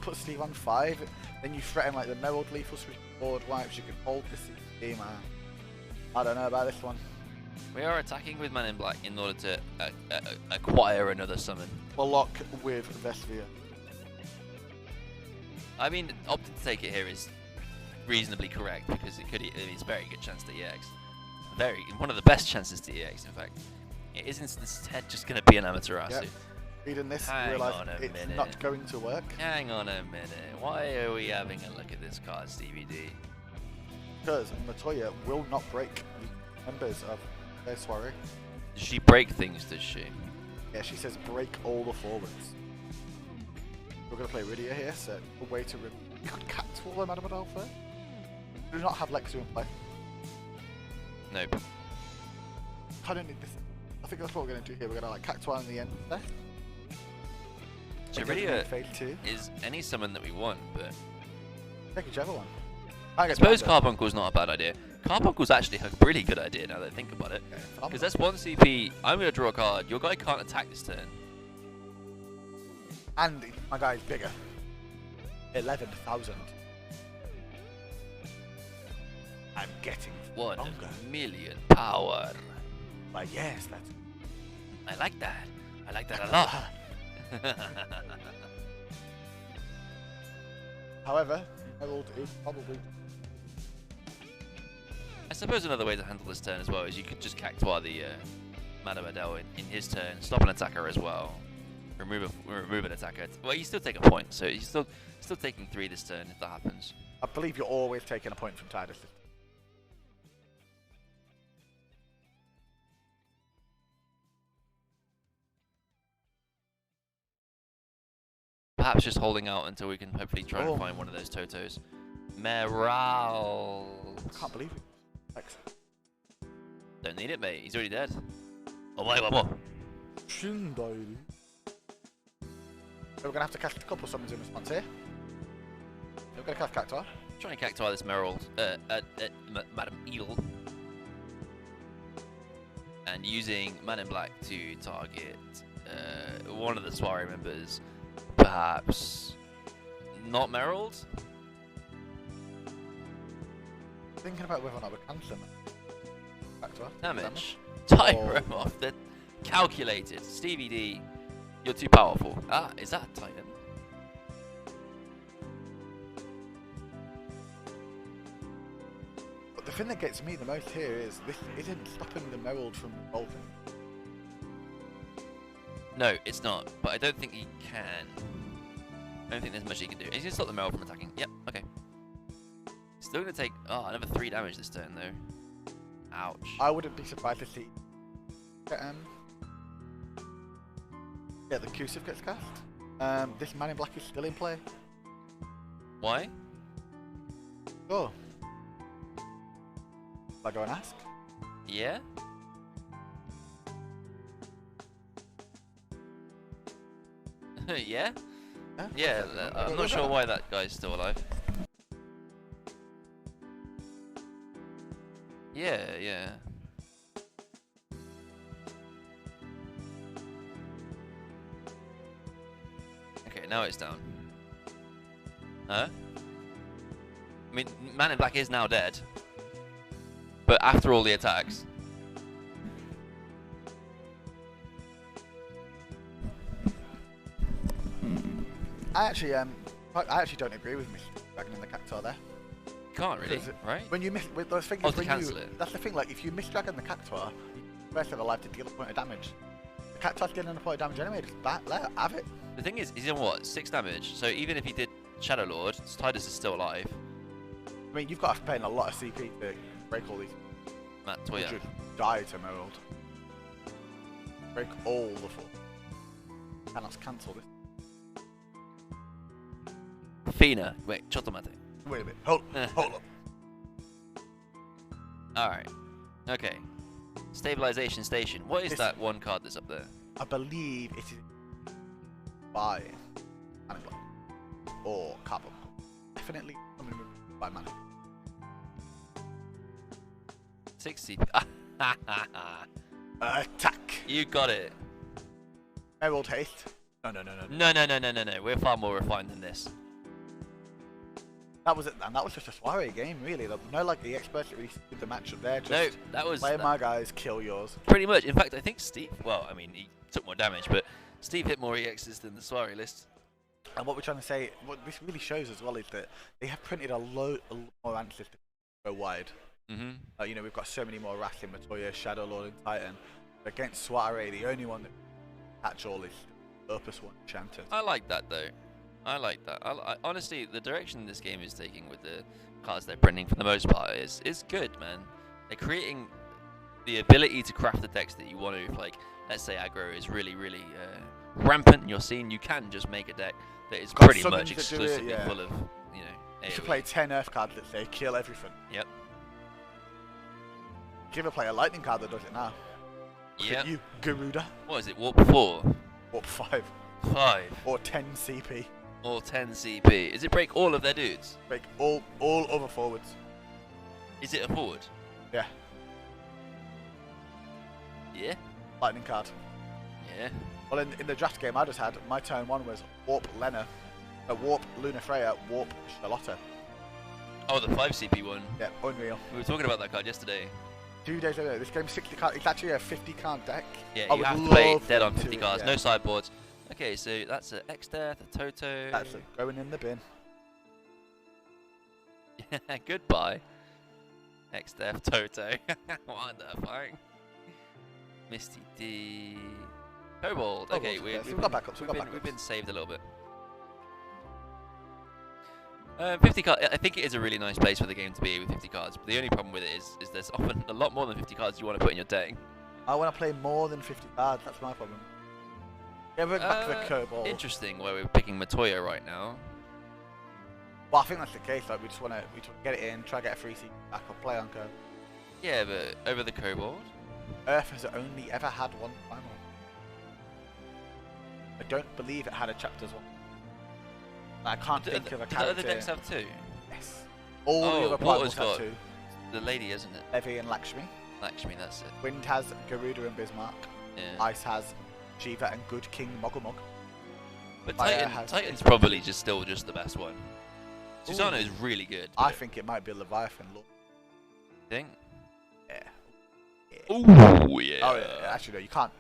Put Steve on 5, then you threaten like the Merrill lethal switch board wipes. You can hold the CP, man. I don't know about this one. We are attacking with Man in Black in order to acquire another summon. Block with Vesvia. I mean, opting to take it here is reasonably correct because it's a very good chance to EX. One of the best chances to EX, in fact. It isn't instead just going to be an Amaterasu. Yep. Reading this, Hang realise on a it's minute. not going to work. Hang on a minute. Why are we having a look at this card's DVD? Because Matoya will not break the members of their soiree. Does she break things, does she? Yeah, she says break all the forwards. We're going to play Rydia here, so a way to... You could Cactuar the Madame Adolphe. Do not have Lexu in play. Nope. I don't need this. I think that's what we're going to do here. We're going to like Cactuar in the end there. Rydia Phase 2. is any summon that we want, but... Take whichever one. I suppose Carbuncle's not a bad idea. Carbuncle's actually a really good idea now that I think about it. Because that's 1 CP, I'm going to draw a card, your guy can't attack this turn. And my guy's bigger. 11,000. I'm getting 1 longer. million power. But yes, that's... I like that. I like that a lot. However, Herald is probably... I suppose another way to handle this turn as well is you could just Cactuar the Madame Adele in his turn, stop an attacker as well, remove an attacker. Well, you still take a point, so you're still taking 3 this turn if that happens. I believe you're always taking a point from Tidus. Perhaps just holding out until we can hopefully try and find one of those Totos. Meral. I can't believe it. Thanks. Don't need it, mate. He's already dead. Oh my god, Shindai. So we're gonna have to cast a couple summons in response here. We're gonna cast Cactuar. Try and Cactuar this Meral, Madame Eel. And using Man in Black to target one of the soiree members. Perhaps not Merald? Thinking about whether or not we can summon Cactuar. Damage. Tyro off the calculated. Stevie D, you're too powerful. Ah, is that a Titan? But the thing that gets me the most here is this isn't stopping the Merald from bolting. No, it's not. But I don't think he can. I don't think there's much he can do. He's going to stop the Meryl from attacking. Yep, okay. Still going to take another 3 damage this turn, though. Ouch. I wouldn't be surprised to see the Kusiv gets cast. This Man in Black is still in play. Why? Oh. Shall I go and ask? Yeah? Yeah? Yeah, I'm not sure why that guy's still alive. Yeah, yeah. Okay, now it's down. Huh? I mean, Man in Black is now dead. But after all the attacks. I actually don't agree with Mr. Dragon in the Cactuar there. Can't really, right? When you miss with those things, to cancel it. That's the thing. Like if you miss Dragon the Cactuar, you first have a life to deal a point of damage. The Cactuar's dealing a point of damage anyway. Just have it. The thing is, he's on what, 6 damage. So even if he did Shadow Lord, Tidus is still alive. I mean, you've got to spend a lot of CP to break all these. Matoya. Should die to Merald. Break all the four. Cannot cancel this. Fina. Wait, Chotomate. Wait a minute. Hold up. Alright. Okay. Stabilization station. What is that one card that's up there? I believe it is by Managler or Carbon. Definitely something by Managler. 60. Attack. You got it. Merald haste. No. No. We're far more refined than this. That was it, and that was just a soiree game, really. No, like the experts that really did the matchup there. Just No, that was play my guys, kill yours. pretty much. In fact, I think Steve. Well, I mean, he took more damage, but Steve hit more EXs than the soiree list. And what we're trying to say, what this really shows as well, is that they have printed a lot more answers to go wide. You know, we've got so many more Wrestling, Matoya, Shadow Lord, and Titan. Against Soiree, the only one that catch all is Purpose One Enchanted. I like that though. I like that. Honestly, the direction this game is taking with the cards they're printing for the most part is good, man. They're creating the ability to craft the decks that you want to. Like, let's say aggro is really rampant in your scene, you can just make a deck that is Got pretty much something to do it, exclusively yeah. full of, you know, You should AoE. play 10 Earth cards that say kill everything. Yep. Give a play a Lightning card that does it now. Look Yep. at you, Garuda. What is it? Warp 4? Warp 5. 5? Or 10 CP. Or 10 CP? Is it break all of their dudes? Break all other forwards. Is it a forward? Yeah. Yeah? Lightning card. Yeah. Well, in the draft game I just had, my turn 1 was Warp Lena, Warp Luna Freya, Warp Charlotta. Oh, the 5 CP one. Yeah, unreal. We were talking about that card yesterday. 2 days later, this game's 60 card. It's actually a 50 card deck. Yeah, I you would have to play love dead on them 50 to, cards, yeah. no sideboards. Okay, so that's a X-Death, a Toto. That's it, going in the bin. Goodbye. X-Death, Toto. What the fuck? Misty D. Kobold. Okay, Kobold's okay, so we've got backups, we've been saved a little bit. 50 cards. I think it is a really nice place for the game to be with 50 cards. But the only problem with it is there's often a lot more than 50 cards you want to put in your deck. I want to play more than 50 cards. That's my problem. Yeah, we're back to the Kobold. Interesting, where we're picking Matoya right now. Well, I think that's the case. Like, we just want to get it in, try to get a free seat back or play on Kobold. Yeah, but over the Kobold. Earth has only ever had one final. I don't believe it had a chapters one. I can't think of a character. Do the other decks have 2? Yes. All the other Water's platforms have got 2. the lady, isn't it? Levy and Lakshmi. Lakshmi, that's it. Wind has Garuda and Bismarck. Yeah. Ice has Shiva and Good King Mogulmog. But Fire has Titan's probably still the best one. Susano is really good. I think it might be Leviathan Lord. Think? Yeah. Ooh, yeah. Oh yeah. Actually, no, you can't.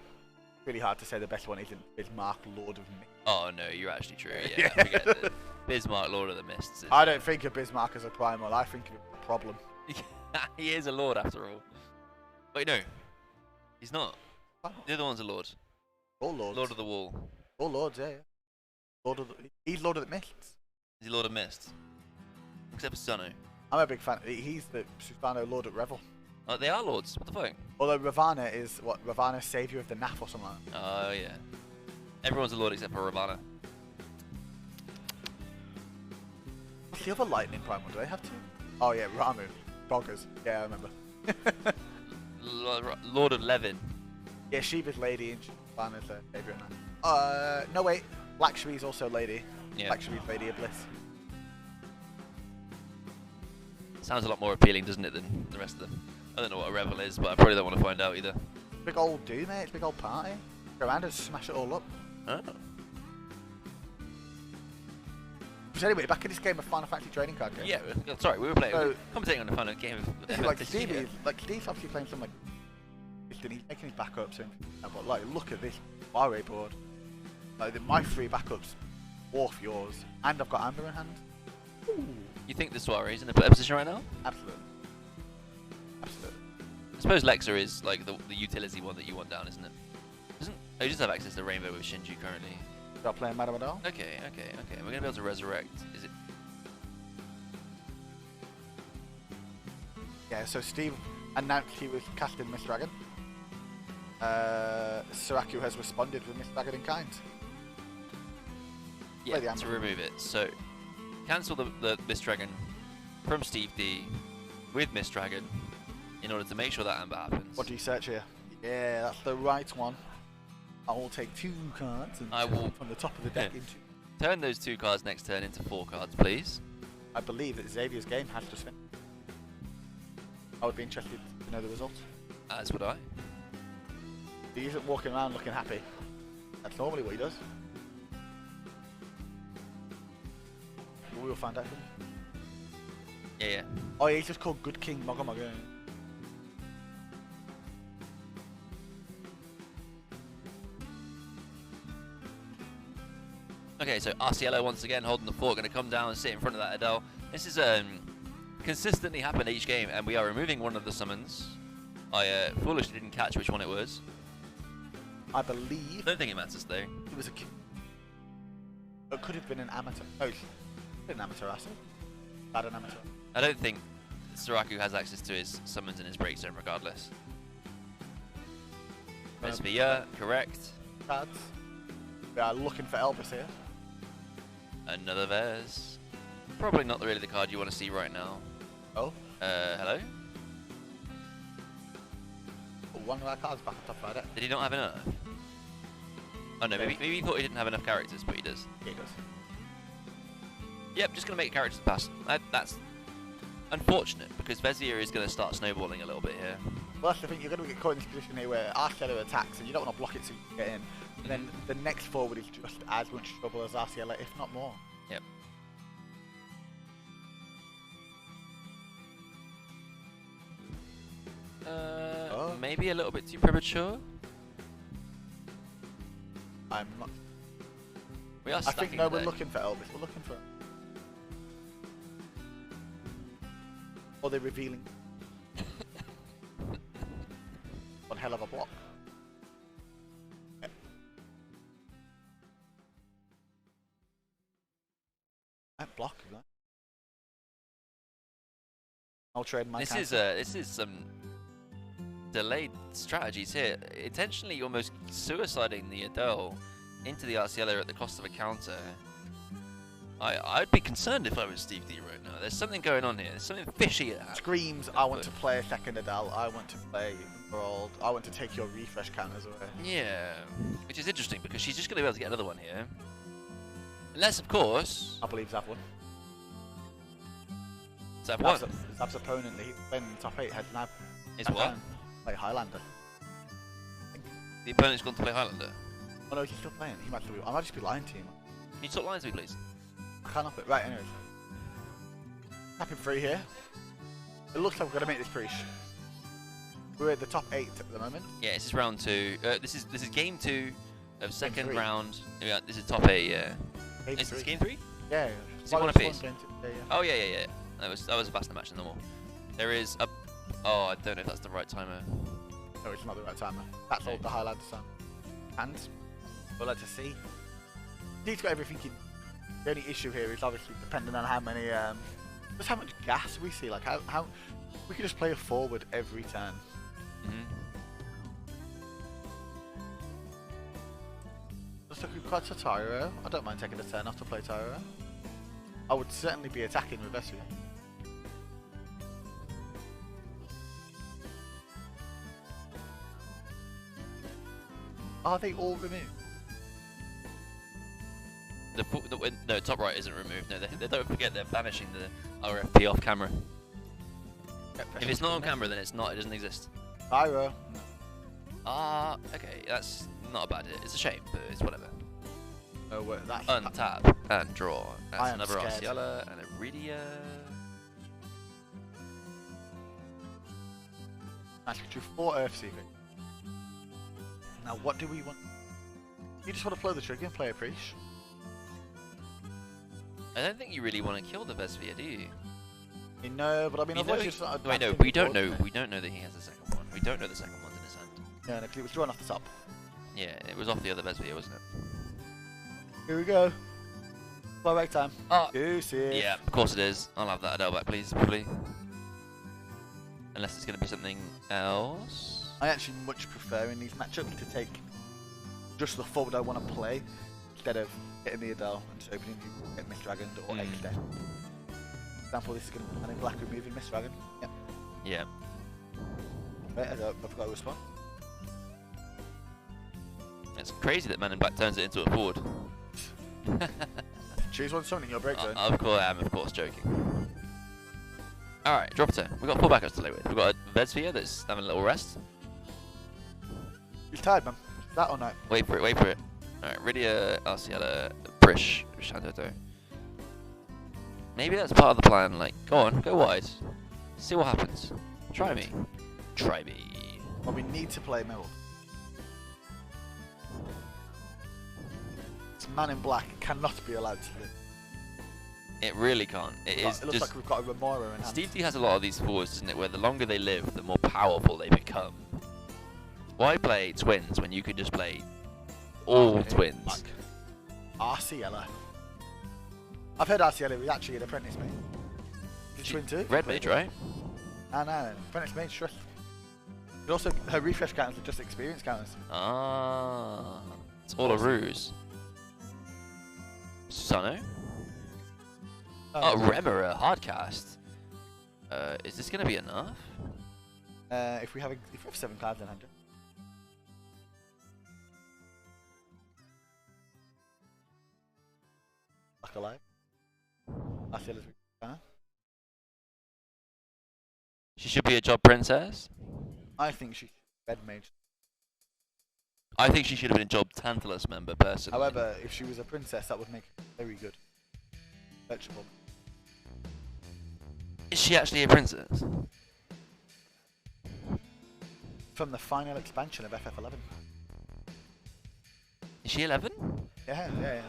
Really hard to say the best one isn't Bismarck Lord of Mist. Oh no, you're actually true. Yeah, I forget that. Bismarck, Lord of the Mists. I don't think of Bismarck as a primal. I think of him as a problem. He is a lord after all. Wait, no, he's not. Oh. The other one's a lord. All lords. Lord of the Wall. All lords, yeah. Lord of the. He's Lord of the Mists. Is he Lord of Mist? Except for Susano. I'm a big fan. He's the Susano Lord at Revel. Oh, they are lords. What the fuck? Although Ravana is what? Ravana, Savior of the NAF or something like that. Oh yeah. Everyone's a lord except for Ravana. What's the other lightning primal? Do they have 2? Oh yeah, Ramu. Doggers. Yeah, I remember. Lord of Levin. Yeah, Shiva's lady and Ravana's a Savior of NAF. No wait. Lakshmi's also lady. Yeah. Lakshmi's Lady of Bliss. Sounds a lot more appealing, doesn't it, than the rest of them? I don't know what a revel is, but I probably don't want to find out either. Big old do, mate. It's a big old party. Go around and smash it all up. Oh. But anyway, back in this game of Final Fantasy trading card game. Yeah, sorry, we were playing. So- commentating on the final game of This is like this Steve year. is Steve's obviously playing some like he's making his backups and but like look at this Barre board. Like my 3 backups dwarf yours, and I've got Amber in hand. You think the soiree is in a better position right now? Absolutely. Absolutely. I suppose Lexa is like the utility one that you want down, isn't it? Oh, you just have access to Rainbow with Shinju currently. Start playing Madame Adele. Okay. We're gonna be able to resurrect. Is it? Yeah, so Steve announced he was casting Miss Dragon. Seraku has responded with Miss Dragon in kind. Yeah, to remove it. So, cancel the Miss Dragon from Steve D with Miss Dragon in order to make sure that Amber happens. What do you search here? Yeah, that's the right one. I will take 2 cards and I will from the top of the deck into. Turn those 2 cards next turn into 4 cards, please. I believe that Xavier's game has just finished. I would be interested to know the results. As would I. He isn't walking around looking happy. That's normally what he does. We will find out. Yeah. Oh, yeah, he's just called Good King Mogga Mogga. Okay, so Arciello once again holding the fort, going to come down and sit in front of that Adele. This is consistently happened each game, and we are removing one of the summons. I foolishly didn't catch which one it was. I believe. I don't think it matters though. It was a. It could have been an amateur. Oh, an amateur asset. Bad an amateur. I don't think Seraku has access to his summons in his break zone regardless. Vesvia, correct. Cards. We are looking for Elvis here. Another Vez. Probably not really the card you want to see right now. Oh. Hello? One of our cards back on top of our deck. Did he not have enough? Oh no, maybe he thought he didn't have enough characters, but he does. Yeah, he does. Yep, just going to make characters pass. That's unfortunate, because Vezir is going to start snowballing a little bit here. Well, that's the thing, you're going to get caught in this position here where Arciello attacks and you don't want to block it so you can get in. And then the next forward is just as much trouble as Arciello, if not more. Yep. Maybe a little bit too premature. I'm not. We are I think no, we're looking for Elvis. We're looking for. Or they're revealing. One hell of a block. Yeah. That block, is that? I'll trade my. This is some delayed strategies here, intentionally almost suiciding the Adele into the Arciello at the cost of a counter. I'd be concerned if I was Steve D right now. There's something going on here. There's something fishy at hand. Screams, I want to play a second Adele. I want to play Brawl. I want to take your refresh counters away. Yeah, which is interesting because she's just going to be able to get another one here. Unless, of course... I believe Zav won. Zav won? Zav's opponent, he's playing in the top 8, has now... Is what? Play Highlander. The opponent's gone to play Highlander? Oh no, he's still playing. He might still be... I might just be lying to you, man. Can you talk lines to me, please? I can't help it. Right, anyways. Tapping free here. It looks like we're going to make this pretty We're at the top 8 at the moment. Yeah, this is round 2. This is game 2 of second three. round. Yeah, this is top 8, yeah. Is this game 3? Yeah. Is it one apiece? Yeah. Oh, yeah. That was a faster match than normal. There is a... Oh, I don't know if that's the right timer. No, it's not the right timer. That's all the Highlander sound. And we'll let us see. He's got everything in. The only issue here is obviously depending on how many, just how much gas we see. Like how we could just play a forward every turn. Looks like we've got Tyro. I don't mind taking a turn off to play Tyro. I would certainly be attacking with Vesvia. Are they all removed? No, top right isn't removed. No, they don't forget they're banishing the RFP off camera. If it's not on camera, then it's not. It doesn't exist. Tyro. Okay, that's not a bad hit. It's a shame, but it's whatever. Oh, wait, that's Untap and draw. That's another scared. Arciela and a Iridia. Nice, we drew 4 Earth Seeking. Now, what do we want? You just want to play the trigger and play a Preach? I don't think you really want to kill the Vesvia, do you? No, but I mean, otherwise it's not. Wait, no, we don't know. We don't know that he has the second one. We don't know the second one's in his hand. Yeah, no, because it was drawn off the top. Yeah, it was off the other Vesvia, wasn't it? Here we go. Flowback time. Oh, Goosey. yeah, of course it is. I'll have that Adele back, please, probably. Unless it's going to be something else. I actually much prefer in these matchups to take just the forward I want to play instead of hitting the Adele and just opening you get Miss Dragon or X Death. For example, this is going to be Man in Black removing Miss Dragon. Yep. Yeah. Wait, I forgot to respond. It's crazy that Man in Black turns it into a forward. Choose one summoning your break zone. Of course, I am, of course, joking. Alright, drop turn. We've got 4 backups to play with. We've got a Vedsphere that's having a little rest. He's tired, man. That or no? Wait for it, wait for it. Alright, Rydia, Arciela, Prish, Shandoto. Maybe that's part of the plan, like, go on, go wide. See what happens. Try me. Try me. Well, we need to play middle. Man in Black cannot be allowed to live. It really can't. It looks just, like we've got a Remora in hand. Steve D has a lot of these forwards, doesn't it, where the longer they live, the more powerful they become. Why play twins when you could just play all twins? Like Arciela. I've heard Arciela was actually an apprentice mate. Did twin too? Red mage, right? No, apprentice mage, trust. But also, her refresh counters are just experience counters. Ah, it's all a ruse. Sano? Oh, Remora, hardcast. Is this gonna be enough? If we have 7 cards in hand. Back alive. Arciela's She should be a job princess. I think she's red mage. I think she should have been a job Tantalus member, personally. However, if she was a princess, that would make her very good. Vegetable. Is she actually a princess? From the final expansion of FF11. Is she 11? Yeah.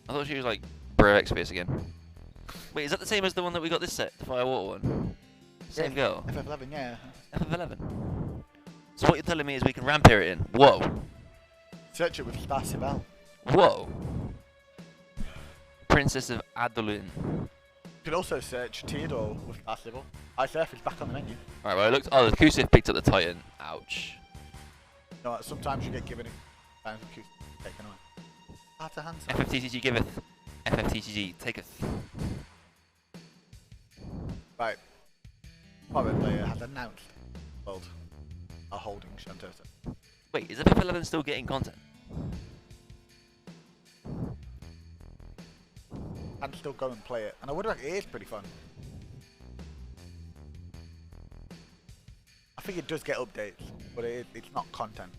I thought she was like Bro X-Space again. Wait, is that the same as the one that we got this set, the Firewater one? Same girl? FF11, yeah. FF11. So what you're telling me is we can Rampire it in? Whoa. Search it with Star Sibel. Whoa. Princess of Adolin. You could also search Theodore with Star Sibel. Isurf is back on the menu. Alright, well I looked. Oh, the Kusif picked up the Titan. Ouch. You know what, sometimes you get given it. Sometimes the Kusif taken away. Hard to hand. FFTCG giveth. FFTCG taketh. Right. Private player has announced world are holding Shantoto. Wait, is FF11 still getting content? And still go and play it. And I would reckon it is pretty fun. I think it does get updates, but it's not content.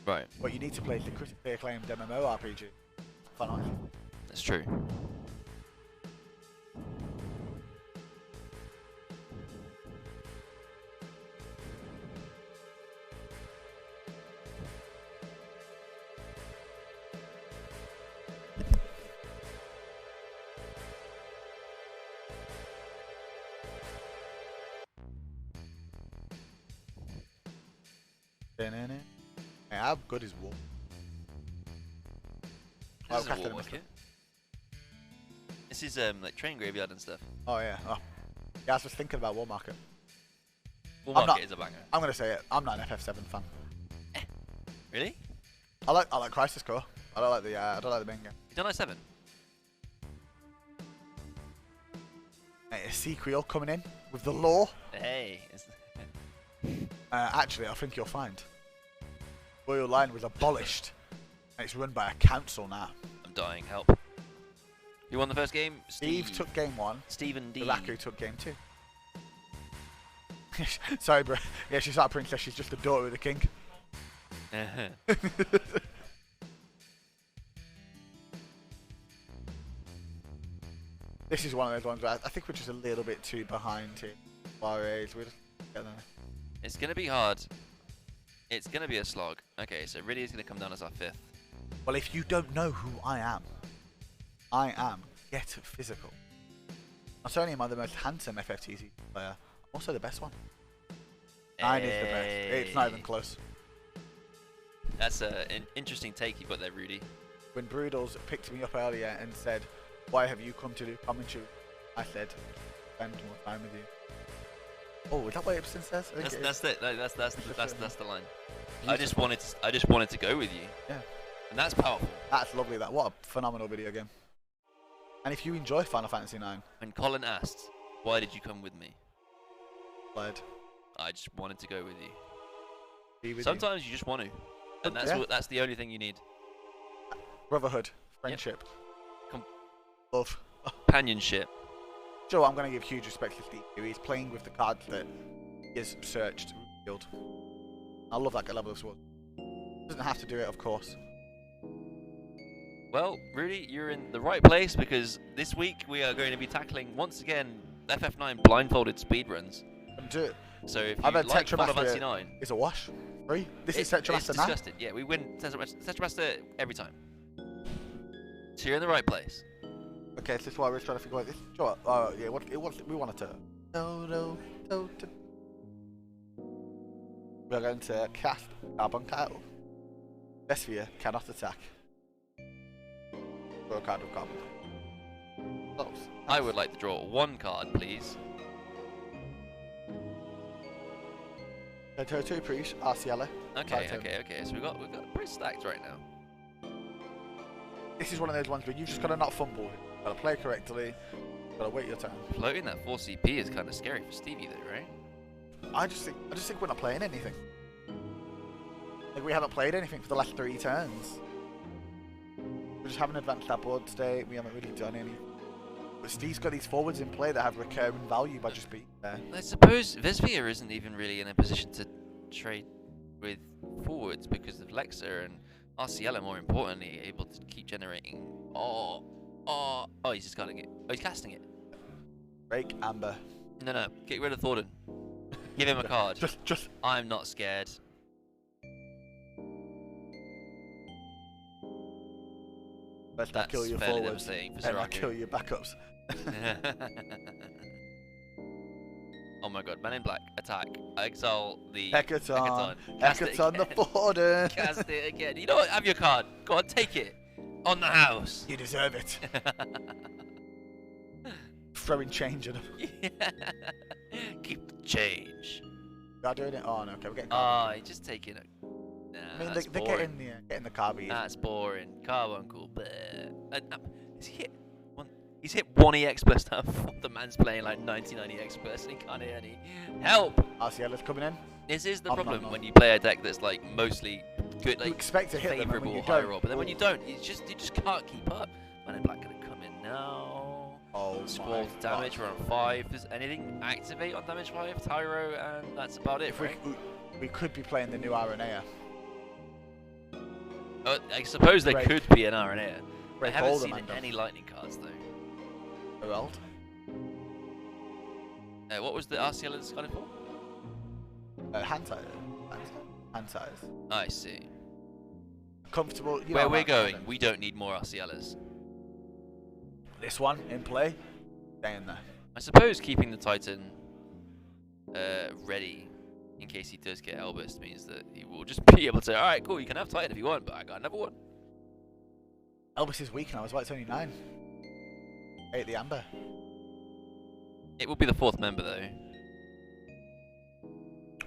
Right. What you need to play is the critically acclaimed MMORPG. Fun, honestly. That's true. Hey, how good is War? This is a war market. This is like train graveyard and stuff. Oh yeah. Oh. Yeah, I was just thinking about War Market. War market is a banger. I'm gonna say it. I'm not an FF7 fan. Really? I like Crisis Core. I don't like the main game. You don't like 7? Hey, a sequel coming in with the law. Hey. Actually, I think you'll find Royal Line was abolished, and it's run by a council now. I'm dying. Help. You won the first game? Steve took game 1. Stephen D. Seraku took game 2. Sorry, bro. Yeah, she's not a princess. She's just a daughter of the king. This is one of those ones where I think we're just a little bit too behind here. We're just getting there. It's going to be hard. It's going to be a slog. Okay, so Rydia is going to come down as our 5th. Well, if you don't know who I am Get Physical. Not only am I the most handsome FFTC player, I'm also the best one. 9 is the best. It's not even close. That's an interesting take you got there, Rudy. When Broodles picked me up earlier and said, "Why have you come to do commentary?" I said, "Spend more time with you." Oh, is that what Ibsen says? That's it. That's the line. Beautiful. I just wanted to go with you. Yeah. And that's powerful. That's lovely. What a phenomenal video game. And if you enjoy Final Fantasy IX, And Colin asked, "Why did you come with me?" glad I just wanted to go with you. be with Sometimes you just want to, and that's the only thing you need. you. Brotherhood, friendship, love. Companionship. So I'm going to give huge respect to Steve. He's playing with the cards that he has searched and revealed. I love that level of sword. Doesn't have to do it, of course. Well, Rudy, you're in the right place because this week we are going to be tackling once again FF9 blindfolded speedruns. Do it. So if you I've had like Final Tetra Fantasy Master. 9, It's a wash. Free. This is Tetra Master now. disgusting. Yeah, we win Tetra Master every time. So you're in the right place. Okay, so this is why we're trying to figure out this. Sure. Yeah. We wanted to. No. We are going to cast Carbon Cattle. Vesphia cannot attack. Draw a card of Carbon. Close. I would like to draw one card, please. Turtle Priest, Arciela. Okay. So we've got pretty stacked right now. This is one of those ones where you just gotta not fumble. You gotta play correctly. You gotta wait your turn. Floating that 4 CP is kind of scary for Stevie, though, right? I just think we're not playing anything. Like we haven't played anything for the last 3 turns. We just haven't advanced our board state. We haven't really done any. But Steve's got these forwards in play that have recurring value by just being there. I suppose Vesvia isn't even really in a position to trade with forwards because of Lexa and Arciela, more importantly, able to keep generating. Oh, he's just cutting it. Oh, he's casting it. Break Amber. No, get rid of Thornton. Give him a card. Just. I'm not scared. Let's not kill your fairly forwards. devastating for Let's not Seraku. kill your backups. Oh my god, Man in Black, attack. Exile the Hecaton. Cast it Hecaton the again. Forden. Cast it again. You know what? Have your card. Go on, take it. On the house. You deserve it. Throwing change at them. Keep the change. They are doing it. Oh no, okay, we're getting. You're just taking it. Nah, I mean, that's they're boring. getting the carbine. That's boring. Carbuncle. He's hit 1 EX plus now. The man's playing like 99 EX plus and he can't hit any. Help! Arciela's coming in. This is the No. problem when you play a deck that's like mostly good, You like expect to hit them, and when favourable you high don't, roll, but then when you don't, you just can't keep up. Man in Black gonna come in now. Oh Squall my damage, God. we're on 5. Does anything activate on damage 5? Tyro, and that's about it, If right? we could be playing the new Aranea. I suppose there Break. could be an RNA. I Break haven't all the seen mana. any lightning cards though. Herald. What was the RCL discarded for? Hand size. Hand size. I see. Comfortable. You Where know we're about going, them. we don't need more RCLs. This one in play. Stay in there. I suppose keeping the Titan ready in case he does get Elvis means that he will just be able to say, alright, cool, you can have Titan if you want, but I got another one. Elvis is weak now. It's why it's only 9. 8 the Amber. It will be the 4th member though.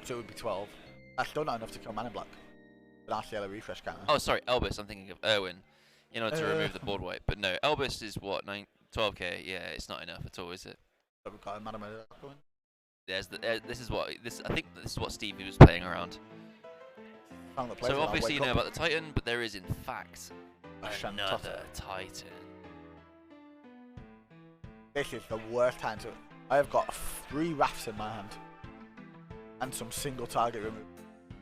So it would be 12. That's still not enough to kill Man in Black. An Arciela refresh counter. Oh, sorry, Elvis. I'm thinking of Erwin in order to remove the board wipe. But no, Elvis is what, 12k? Yeah, it's not enough at all, is it? So we've got a Man in Black going. There's the, I think this is what Stevie was playing around. Found the place So and I'll obviously you wake know up. about the Titan, but there is in fact A another Titan. This is the worst time to. I have got 3 rafts in my hand. And some single target removal.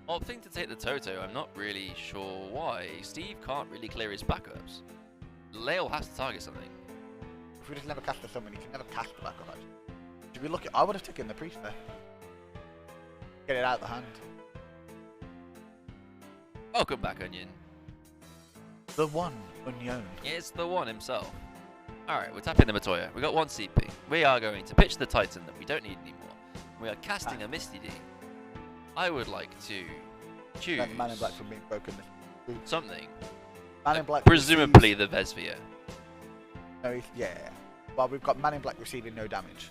Opting to take the Toto, I'm not really sure why. Steve can't really clear his backups. Lael has to target something. If we just never cast the summon, you can never cast the backup actually. Should we look at. I would have taken the priest there. Get it out of the hand. Welcome back, Onion. The one unknown. It's the one himself. Alright, we're tapping the Matoya. We got 1 CP. We are going to pitch the Titan that we don't need anymore. We are casting a Misty D. I would like to choose Prevent the Man in Black from being broken. something. Man in Black. Presumably the Vesvia. No, yeah. Well, we've got Man in Black receiving no damage.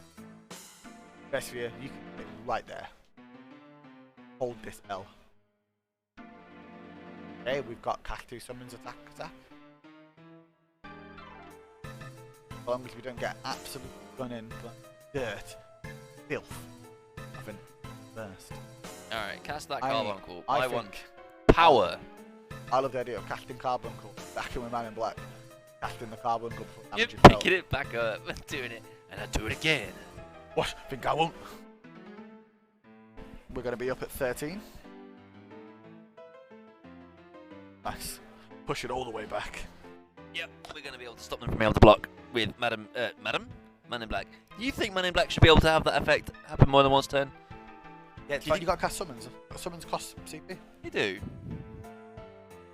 Vesphia, you can get right there. Hold this L. Okay, we've got cast 2 summons attack. As long as we don't get absolutely run in dirt, filth of an burst. Alright, cast that Carbuncle. I want think power. I love the idea of casting Carbuncle, backing with Man in Black, casting the Carbuncle before You're damage picking it back up and doing it, and I do it again. What? Think I won't? We're going to be up at 13. Nice. Push it all the way back. Yep, we're going to be able to stop them from being able to block with Man in Black. Do you think Man in Black should be able to have that effect happen more than once turn? Yeah, it's fine. You got to cast summons. Summons cost CP. You do.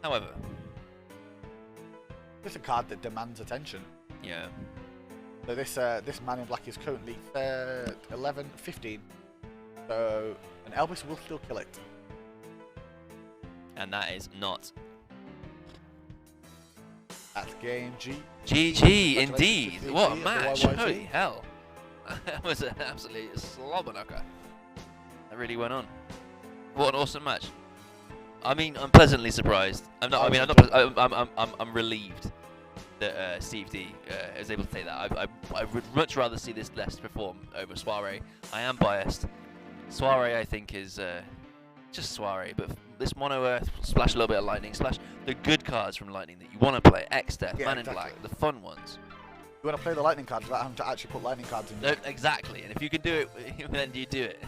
However, it's a card that demands attention. Yeah. So this Man in Black is currently 11, 15. So an Elvis will still kill it. And that is not. That's game G. GG, indeed. What a match. YYT. Holy hell. That was an absolute slobber knocker. That really went on. What an awesome match. I mean, I'm pleasantly surprised. I'm relieved that Steve D is able to take that. I would much rather see this list perform over Soiree. I am biased. Soiree, I think, is just Soiree, but this Mono Earth, splash a little bit of Lightning, splash the good cards from Lightning that you want to play. X-Death, Man in Black, the fun ones. You want to play the Lightning cards without having to actually put Lightning cards in. No, exactly, and if you can do it, then you do it.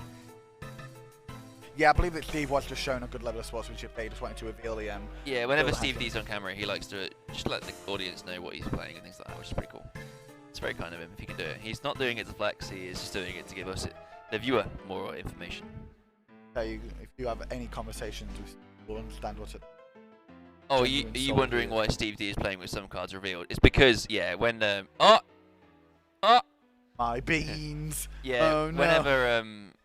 Yeah, I believe that Steve was just showing a good level of sportsmanship. They just wanted to reveal the yeah, whenever Steve D's on camera, he likes to just let the audience know what he's playing and things like that, which is pretty cool. It's very kind of him if he can do it. He's not doing it to flex, he is just doing it to give us, the viewer, more information. If you have any conversations with Steve, we'll understand what's it. Oh, are you wondering why Steve D is playing with some cards revealed? It's because, yeah, when, my beans! Yeah, oh, no.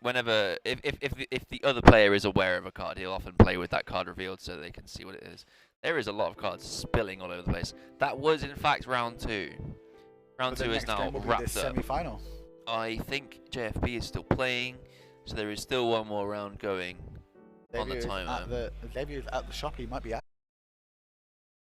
whenever, if the other player is aware of a card, he'll often play with that card revealed so they can see what it is. There is a lot of cards spilling all over the place. That was, in fact, round 2. Round 2 is now wrapped up. Semi-final. I think JFB is still playing, so there is still one more round going on the timer. Xavier's at the shop, he might be out.